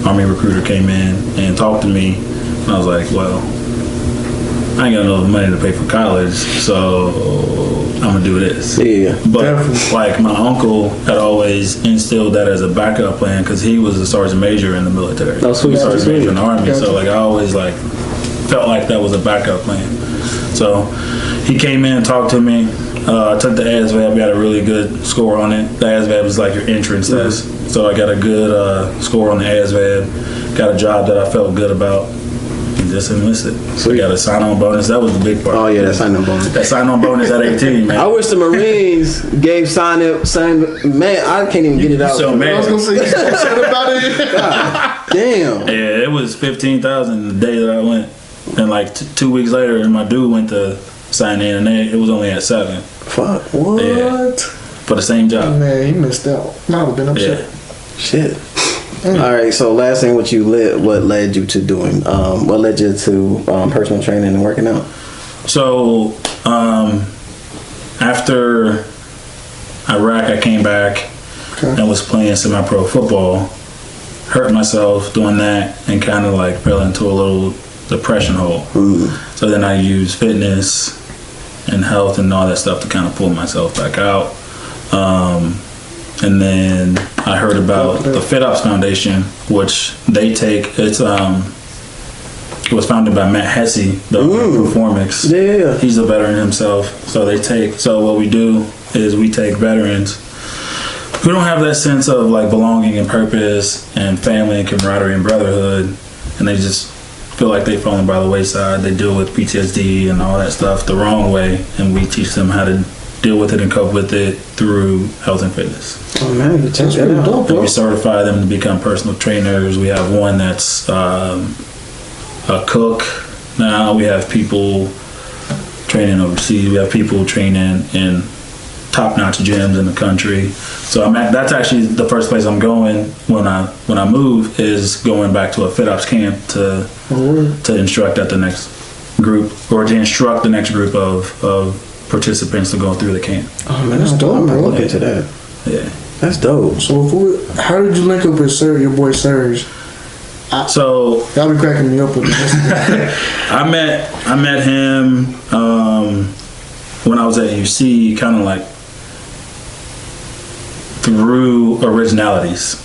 Army recruiter came in and talked to me. And I was like, well, I ain't got enough money to pay for college, so I'm gonna do this. Yeah. But Definitely. like my uncle had always instilled that as a backup plan because he was a sergeant major in the military. Oh, sweet, Sergeant sweet. major in the army. Gotcha. So like I always like felt like that was a backup plan. So he came in and talked to me. I took the ASVAB, got a really good score on it. The ASVAB is like your entrance test. So I got a good score on the ASVAB. Got a job that I felt good about. And just enlisted. So we got a sign-on bonus. That was the big part. Oh yeah, that sign-on bonus. That sign-on bonus at 18, man. I wish the Marines gave sign. Man, I can't even get it out. So I man, was gonna say, you said about it. Damn. yeah, it was 15,000 the day that I went, and like 2 weeks later, my dude went to sign in, and it was only at 7 Fuck. What? Yeah. for the same job. Man, he missed out. I would have been upset. Yeah. Shit. All right. So last thing, what led you to doing? What led you to personal training and working out? So after Iraq, I came back and was playing semi-pro football. Hurt myself doing that and kind of like fell into a little depression hole. So then I used fitness and health and all that stuff to kind of pull myself back out. And then I heard about the FitOps Foundation, which they take. It was founded by Matt Hesse, the Performix. Yeah. He's a veteran himself. So what we do is we take veterans who don't have that sense of like belonging and purpose and family and camaraderie and brotherhood, and they just feel like they've fallen by the wayside. They deal with PTSD and all that stuff the wrong way, and we teach them how to deal with it and cope with it through health and fitness. Oh man, you check that pretty out. dope, And bro. we certify them to become personal trainers. We have one that's a cook. Now we have people training overseas. We have people training in top-notch gyms in the country. So that's actually the first place I'm going when I move, is going back to a FitOps camp to instruct at the next group, or to instruct the next group of participants to go through the camp. Oh man, That's dope, I'm gonna bro. look into that. Yeah. That's dope. So, how did you link up with your boy Serge? So Y'all be cracking me up with this. I met him when I was at UC, kind of like through Originalities.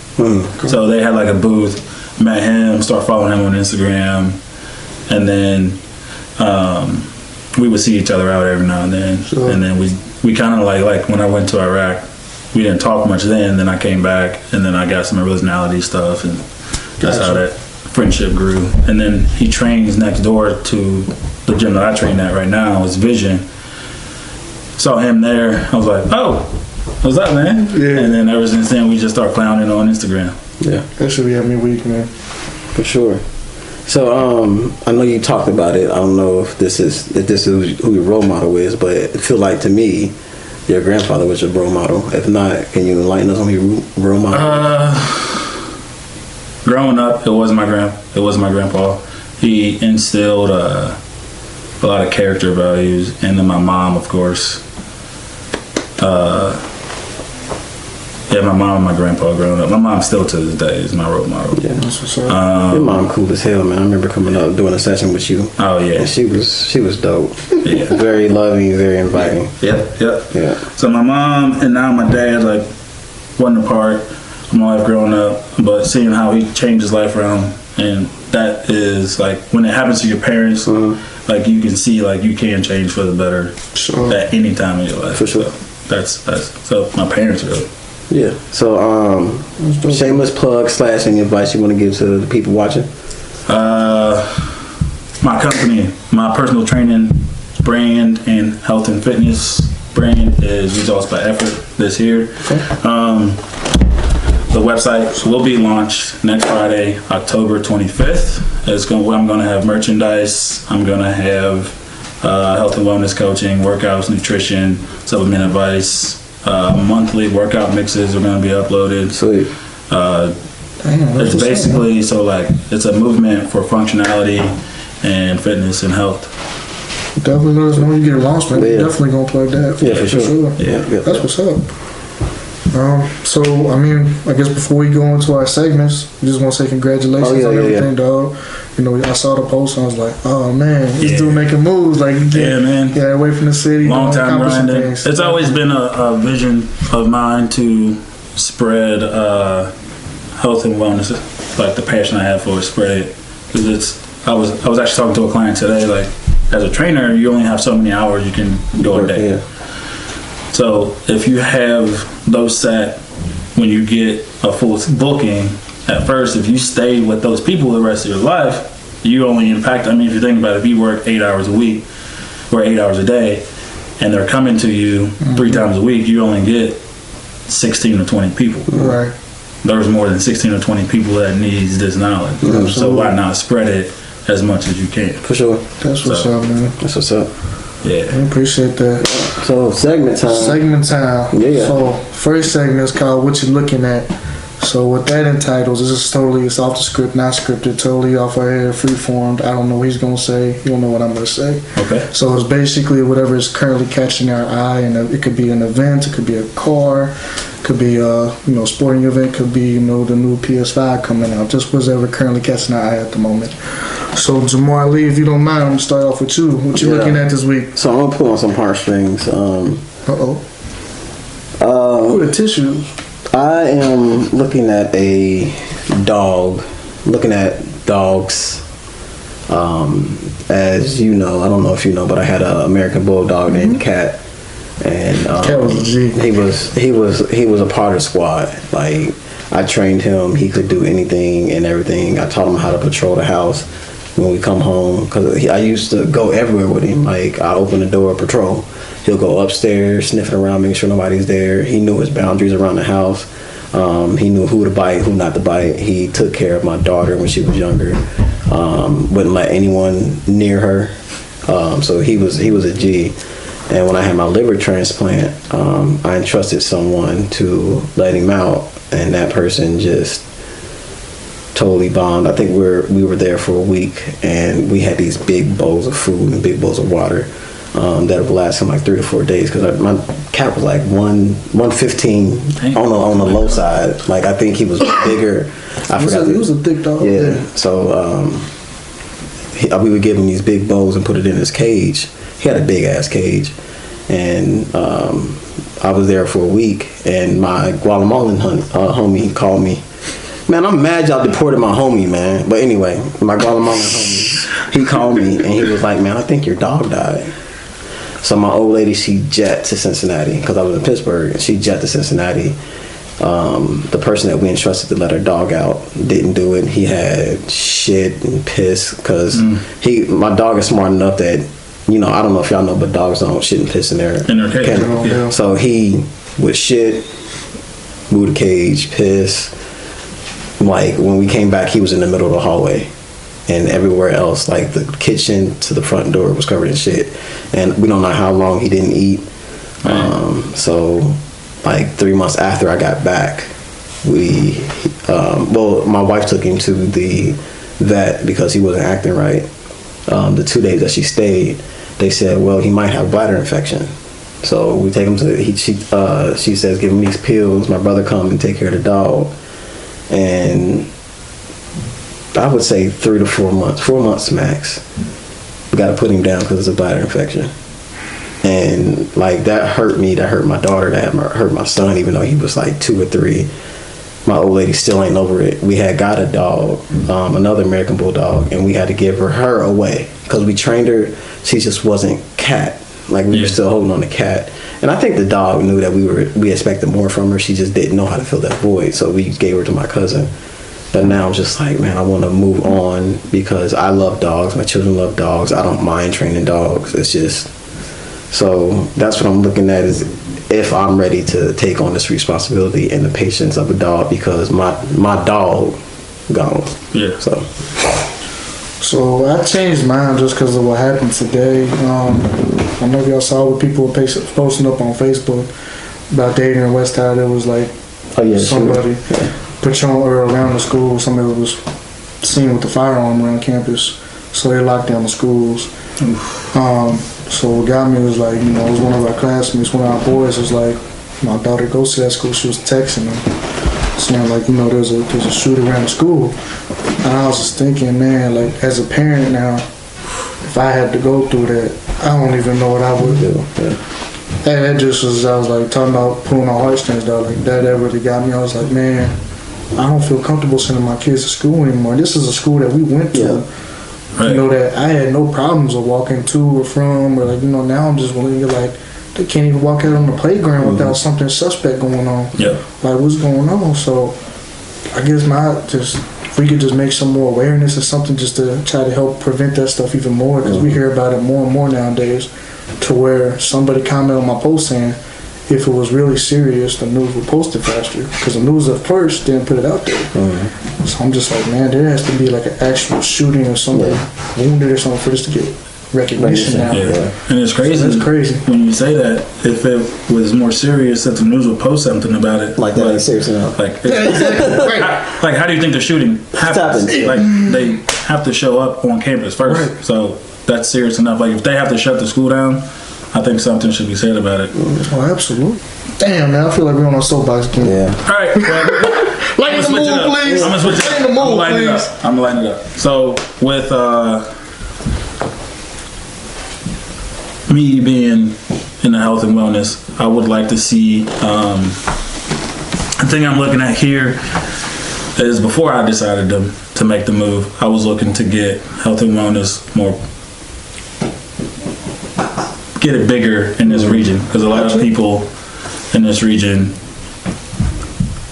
So they had like a booth. Met him, started following him on Instagram, and then we would see each other out every now and then. Sure. And then we kind of like when I went to Iraq, we didn't talk much then. Then I came back, and then I got some Originality stuff, and that's how that friendship grew. And then he trains next door to the gym that I train at right now. Is Vision. Saw him there. I was like, oh, what's up, man? Yeah. And then ever since then, we just start clowning on Instagram. Yeah, That should be having me weak, man. for sure. So I know you talked about it. I don't know if this is who your role model is, but it feel like to me, your grandfather was your role model. If not, can you enlighten us on who your role model? Growing up, it was my grandpa. He instilled a lot of character values, and then my mom, of course. My mom and my grandpa growing up. My mom still to this day is my role model. Yeah. That's what's up. Your mom cool as hell, man. I remember coming up doing a session with you. Oh yeah, And she was dope. yeah, Very loving, very inviting. yep. Yeah. So my mom and now my dad like wasn't apart of my life growing up, but seeing how he changed his life around, and that is like when it happens to your parents, like you can see like you can change for the better Sure. at any time in your life. For sure. So that's so my parents really. Yeah. So shameless plug / any advice you want to give to the people watching? My company, my personal training brand and health and fitness brand is Results by Effort this year. The website will be launched next Friday, October 25th. I'm going to have merchandise. I'm going to have health and wellness coaching, workouts, nutrition, supplement advice. Monthly workout mixes are going to be uploaded. Sweet. Damn, that's It's what's up, basically it's a movement for functionality and fitness and health. man. Definitely let us know when you get it launched, man. Yeah. Definitely gonna plug that. Yeah, for sure. Yeah. That's what's up. So, I mean, I guess before we go into our segments, we just want to say congratulations on everything, dog. You know, I saw the post and I was like, oh man, this dude making moves. Like, man. Get away from the city. Long time grinding. It's always been a vision of mine to spread health and wellness, like the passion I have for it, spread it. Because I was actually talking to a client today, like, as a trainer, you only have so many hours you can go a day. Yeah. So if you have those set when you get a full booking, at first, if you stay with those people the rest of your life, you only impact, I mean, if you think about it, if you work 8 hours a week or 8 hours a day, and they're coming to you 3 times a week, you only get 16 or 20 people. Right. There's more than 16 or 20 people that needs this knowledge. So why not spread it as much as you can? For sure. That's what's up, man. That's what's up. Yeah. I appreciate that. So, segment time. Yeah. So, first segment is called What You Looking At. So, what that entitles, it's off the script, not scripted, totally off our head, free-formed. I don't know what he's going to say. You don't know what I'm going to say. Okay. So, it's basically whatever is currently catching our eye, and it could be an event, it could be a car, it could be a sporting event, could be the new PS5 coming out, just whatever currently catching our eye at the moment. So, Jamar Lee, if you don't mind, I'm going to start off with you. What you looking at this week? So, I'm going to pull on some heartstrings. With a tissue. I am looking at a dog, looking at dogs. As you know, I don't know if you know, but I had an American Bulldog named Cat. And Cat was a G. He was a part of the squad. Like, I trained him. He could do anything and everything. I taught him how to patrol the house when we come home, because I used to go everywhere with him. Like, I open the door, patrol. He'll go upstairs, sniffing around, making sure nobody's there. He knew his boundaries around the house. He knew who to bite, who not to bite. He took care of my daughter when she was younger. Wouldn't let anyone near her. So he was a G. And when I had my liver transplant, I entrusted someone to let him out, and that person just totally bombed. I think we were there for a week, and we had these big bowls of food and big bowls of water that would last him like 3 to 4 days, because my cat was like 115 on the low side. Like, I think he was bigger. He was a thick dog. Yeah. So we would give him these big bowls and put it in his cage. He had a big ass cage, and I was there for a week. And my Guatemalan homie called me. Man, I'm mad y'all deported my homie, man. But anyway, my Guatemalan homie, he called me and he was like, man, I think your dog died. So my old lady, she jet to Cincinnati, because I was in Pittsburgh, and she jet to Cincinnati. The person that we entrusted to let her dog out didn't do it. He had shit and piss, because my dog is smart enough that, I don't know if y'all know, but dogs don't shit and piss in their cage. Yeah. So he would shit, move the cage, piss. Like, when we came back, he was in the middle of the hallway, and everywhere else, like the kitchen to the front door, was covered in shit. And we don't know how long he didn't eat. So like 3 months after I got back, my wife took him to the vet because he wasn't acting right. The 2 days that she stayed, they said, well, he might have bladder infection. So we take him to, she says, give him these pills. My brother come and take care of the dog. And I would say 3 to 4 months, 4 months max. We got to put him down because it's a bladder infection. And like, that hurt me, that hurt my daughter, that hurt my son, even though he was like 2 or 3. My old lady still ain't over it. We had got a dog, another American Bulldog, and we had to give her away because we trained her. She just wasn't cat. Like, we were still holding on to cat. And I think the dog knew that we expected more from her. She just didn't know how to fill that void. So we gave her to my cousin. But now I'm just like, man, I want to move on because I love dogs. My children love dogs. I don't mind training dogs. It's just, so that's what I'm looking at, is if I'm ready to take on this responsibility and the patience of a dog, because my dog gone. Yeah. So I changed mine just because of what happened today. I don't know if y'all saw what people were posting up on Facebook about dating in West Side. It was like somebody patrolling around the school. Somebody was seen with a firearm around campus, so they locked down the schools. So what got me was like, it was one of our classmates, one of our boys was like, my daughter goes to that school. She was texting them, saying like, there's a shooter around the school. And I was just thinking, man, like as a parent now, if I had to go through that, I don't even know what I would do. And that just was, I was like talking about pulling on heartstrings though. Like that really got me. I was like, man, I don't feel comfortable sending my kids to school anymore. This is a school that we went to. Right. That I had no problems of walking to or from, or like, now I'm just willing to like, they can't even walk out on the playground without something suspect going on. Yeah. Like what's going on? So I guess if we could just make some more awareness or something just to try to help prevent that stuff even more, because we hear about it more and more nowadays, to where somebody commented on my post saying if it was really serious, the news would post it faster, because the news at first didn't put it out there. So I'm just like, man, there has to be like an actual shooting or somebody wounded or something for this to get recognition now. Yeah. And it's crazy. So that's crazy when you say that. If it was more serious, that the news would post something about it. Like that ain't serious enough. Like, like how do you think the shooting happens? Like they have to show up on campus first. Right. So that's serious enough. Like if they have to shut the school down, I think something should be said about it. Oh, absolutely. Damn, man, I feel like we're on a soapbox again. Yeah. All right. Well, like in the mood, please. I'm gonna switch it up. I'm gonna lighten it up. So with me being in the health and wellness, I would like to see. The thing I'm looking at here is before I decided to make the move, I was looking to get health and wellness more. Get it bigger in this region, because a lot of people in this region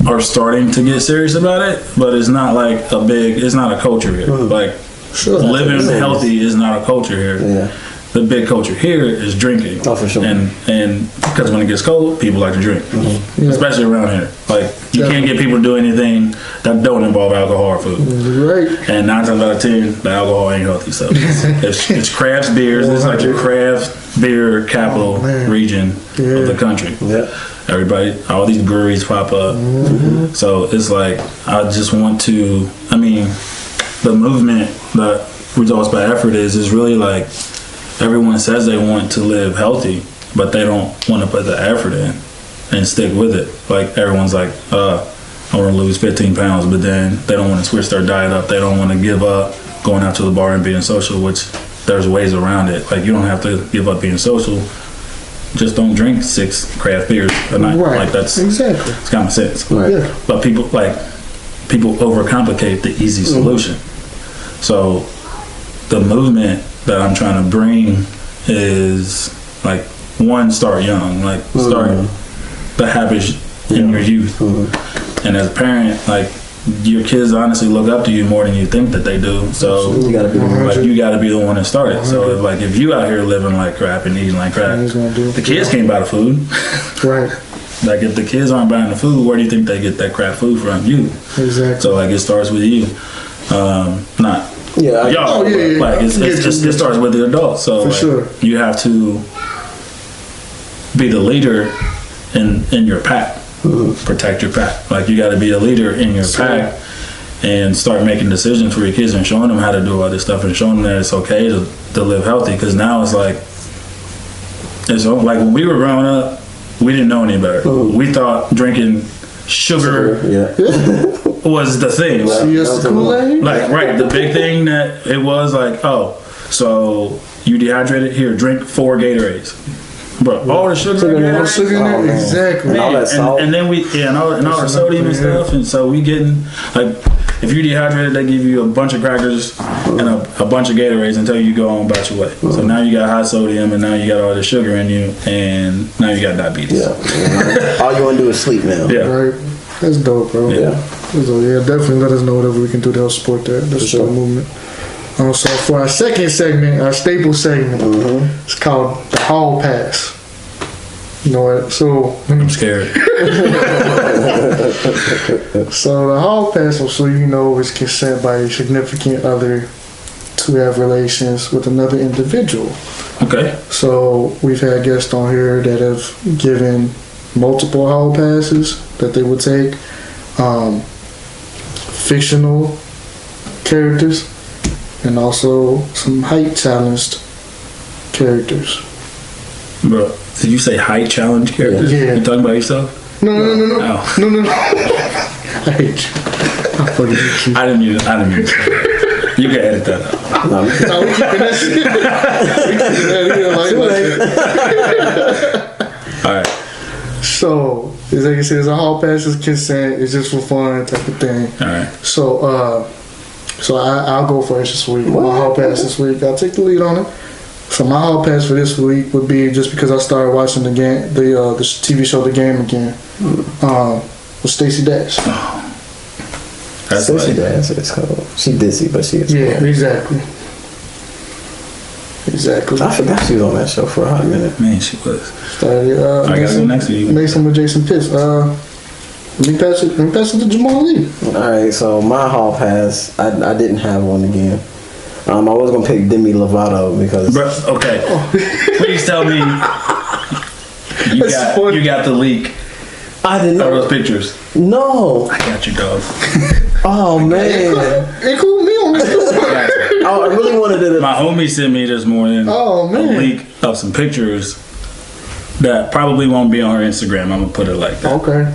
are starting to get serious about it, but it's not like it's not a culture here. Like living healthy is not a culture here. The big culture here is drinking. Oh, for sure. And because when it gets cold, people like to drink, especially around here. Like you can't get people to do anything that don't involve alcohol or food. Right. And 9 times out of 10, the alcohol ain't healthy. So it's craft beers. It's like your craft beer capital region of the country. Yeah. Everybody, all these breweries pop up. So it's like, I just want to, the movement that Results by Effort is really like, everyone says they want to live healthy, but they don't want to put the effort in and stick with it. Like everyone's like, I want to lose 15 pounds, but then they don't want to switch their diet up. They don't want to give up going out to the bar and being social, which there's ways around it. Like you don't have to give up being social. Just don't drink 6 craft beers a night. Right. Like that's exactly. It's common sense. Right. Yeah. But people overcomplicate the easy solution. So the movement that I'm trying to bring is like, one, start young. Like start the habits in your youth. And as a parent, like your kids honestly look up to you more than you think that they do. So you gotta be the one that started. So if you out here living like crap and eating like crap, the kids can't buy the food. Right. Like if the kids aren't buying the food, where do you think they get that crap food from? You. Exactly. So like it starts with you. It starts with the adults. So you have to be the leader in your pack. Protect your pack. Like you got to be a leader in your pack and start making decisions for your kids and showing them how to do all this stuff and showing them that it's okay to live healthy. Because now it's like when we were growing up, we didn't know any better. We thought drinking sugar was the thing. The big thing that it was like, so you dehydrated? Here, drink 4 Gatorades. But all the sugar in there, exactly. And all that salt. And then and all the sodium and stuff. And so we getting, like, if you dehydrated, they give you a bunch of crackers and a bunch of Gatorades until you go on about your way. So now you got high sodium and now you got all the sugar in you and now you got diabetes. All you want to do is sleep now. Right. That's dope, bro. Definitely let us know whatever we can do to help support that. That's the movement. So for our second segment, our staple segment, it's called the Hall Pass. You know what? So I'm scared. So the Hall Pass, so you know, is consent by a significant other to have relations with another individual. Okay. So we've had guests on here that have given multiple Hall Passes that they would take, fictional characters, and also some height challenged characters. Bro, did you say height challenge characters? Yeah. You talking about yourself? No. Oh. No. I hate you. I fucking hate you. I didn't mean to say that. You can edit that out. No, we keeping that shit. We keeping that in. All right. So, as like I said, it's a hall pass is consent. It's just for fun type of thing. All right. So I'll go first this week. My hall pass this week. I'll take the lead on it. So my hall pass for this week would be just because I started watching the game, the TV show The Game again. With Stacey Dash. That's Stacey like, Dash is cold. She dizzy, but she is Yeah, cold. exactly. I forgot she was on that show for a hot minute. man, she was. Started, I got it next week. Mason with Jason Pitts. Let me pass it to Jamal Lee. Alright, so my hall pass, I didn't have one again. I was gonna pick Demi Lovato because Bro, okay. Please tell me you got the leak I didn't of know. those pictures. No. I got you, dog. Oh man. Include me on this. I really wanted to. My homie sent me this morning Oh, man. a leak of some pictures that probably won't be on her Instagram. I'm gonna put it like that. Okay.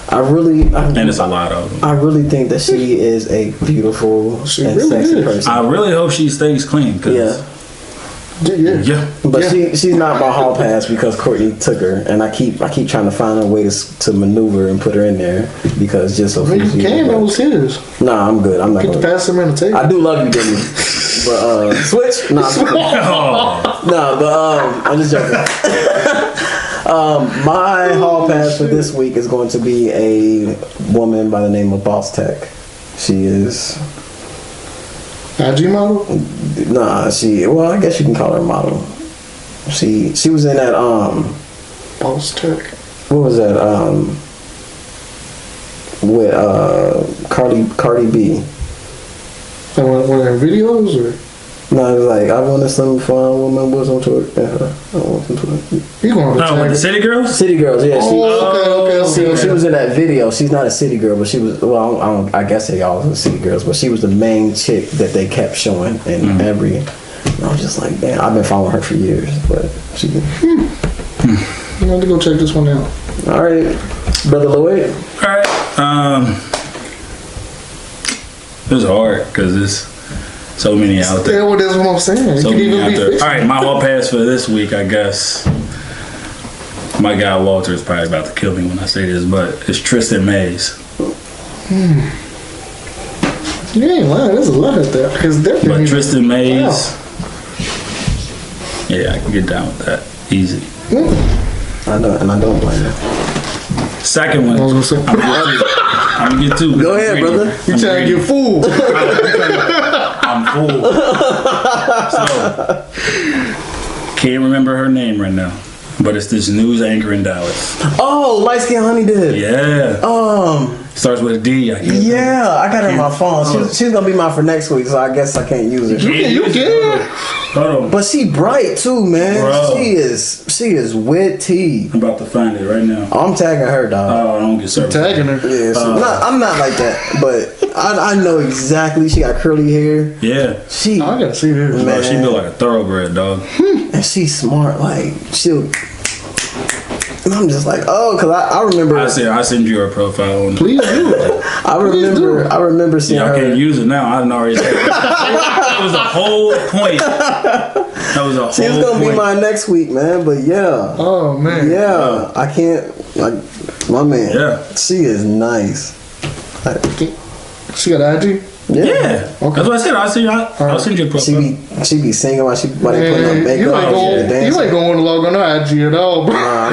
And it's a lot of them. I really think that she is a beautiful She and really sexy is. person. I really hope she stays clean. Yeah. Yeah. But she's not my hall pass because Courtney took her, and I keep trying to find a way to maneuver and put her in there because just so. I mean, you can. That was his. Nah, I'm good. I'm not Get the gonna. pass him on the table. I do love you, Demi. But switch? Nah, I'm just joking. My hall pass for this week is going to be a woman by the name of Boss Tech. She is. IG model? Nah, well, I guess you can call her a model. She was in that Boss Tech. what was that with Cardi B. Like one of their videos or? No, it was like I wanted some fun woman was on tour. I want some tour. You going to Oh, with the City Girls? City Girls, yeah. She Okay. was in that video. She's not a city girl, but she was. Well, I guess they all were city girls, but she was the main chick that they kept showing in every. And I was just like, damn, I've been following her for years, but she. You have to go check this one out. All right, Brother Lloyd. All right. It was hard because there's so many out there. Yeah, well, that's what I'm saying. It So could many even out be there. fiction. All right, my hall pass for this week, I guess. My guy Walter is probably about to kill me when I say this, but it's Tristan Mays. You ain't lying. There's a lot of that. Because But Tristan Mays, yeah, I can get down with that easy. I know, and I don't blame her. Second one, I was gonna say. I'm gonna get two. Go ahead, brother. You trying to get fooled. I'm full. So, can't remember her name right now, but it's this news anchor in Dallas. Oh, light skin honey did. Yeah, starts with a D. I guess. Yeah, I got her on my phone. She's gonna be mine for next week, so I guess I can't use it. You can. Hold on. But she bright too, man. Bro. She is witty. I'm about to find it right now. I'm tagging her, dog. Oh, I don't get service. Tagging her. Yeah, I'm not like that, but I know exactly. She got curly hair. Yeah. She I gotta see this. Bro, she built like a thoroughbred, dog. and she's smart. Like she'll. And I'm just like, oh, because I remember. I send you her profile. And Please do it. I remember seeing I her. can't use it now. I didn't already. That was the whole point. That was a whole She's gonna be mine next week, man. But yeah, Oh, man. yeah, I can't. Like my man. Yeah. She is nice. She got IG? Yeah. Yeah. Okay. That's what I said. I'll send you a profile. She be singing while they putting on Man, makeup. you ain't dancing. going to log on her IG at all, bro. Nah,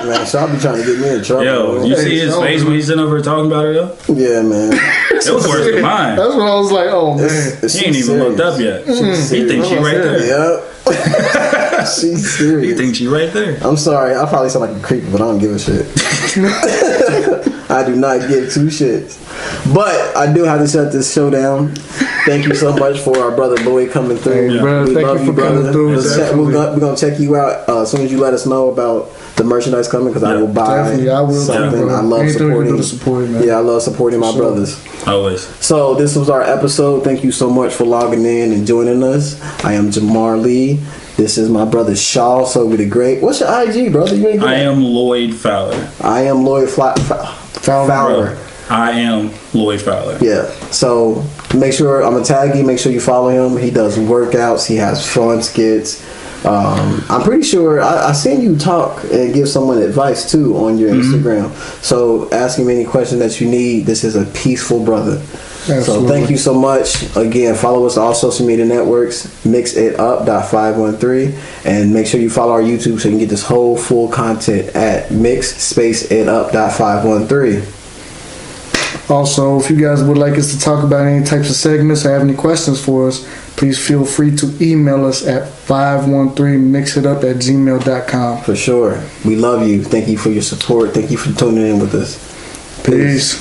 man, Shaw be trying to get me in trouble. Yo, bro. you see his face when he's sitting over talking about her though? Yeah, man. It was worse than mine. That's when I was like, oh, man. He ain't even looked up yet. He thinks she right there. Yep. She's He serious. thinks she right there. I'm sorry. I probably sound like a creep, but I don't give a shit. I do not give two shits. But I do have to shut this show down. Thank you so much for our brother Lloyd coming through. Hey, brother, We thank love you for coming through. We're gonna check you out as soon as you let us know about the merchandise coming, because I will buy Definitely, I will something. too, bro. I love Anything we can do to supporting. support, man. Yeah, I love supporting my Sure. brothers. Always. So this was our episode. Thank you so much for logging in and joining us. I am Jamar Lee, This is my brother Shaw, so we the great. What's your IG, brother? You ain't I am Lloyd Fowler. I am Lloyd Fowler. I am Lloyd Fowler. Yeah. So make sure I'm gonna tag you. Make sure you follow him. He does workouts. He has fun skits. I'm pretty sure I seen you talk and give someone advice too on your Instagram. So ask him any question that you need. This is a peaceful brother. Absolutely. So thank you so much. Again, follow us on all social media networks, mixitup.513, and make sure you follow our YouTube so you can get this whole full content at mixitup.513. Also, if you guys would like us to talk about any types of segments or have any questions for us, please feel free to email us at 513mixitup@gmail.com. For sure. We love you. Thank you for your support. Thank you for tuning in with us. Peace.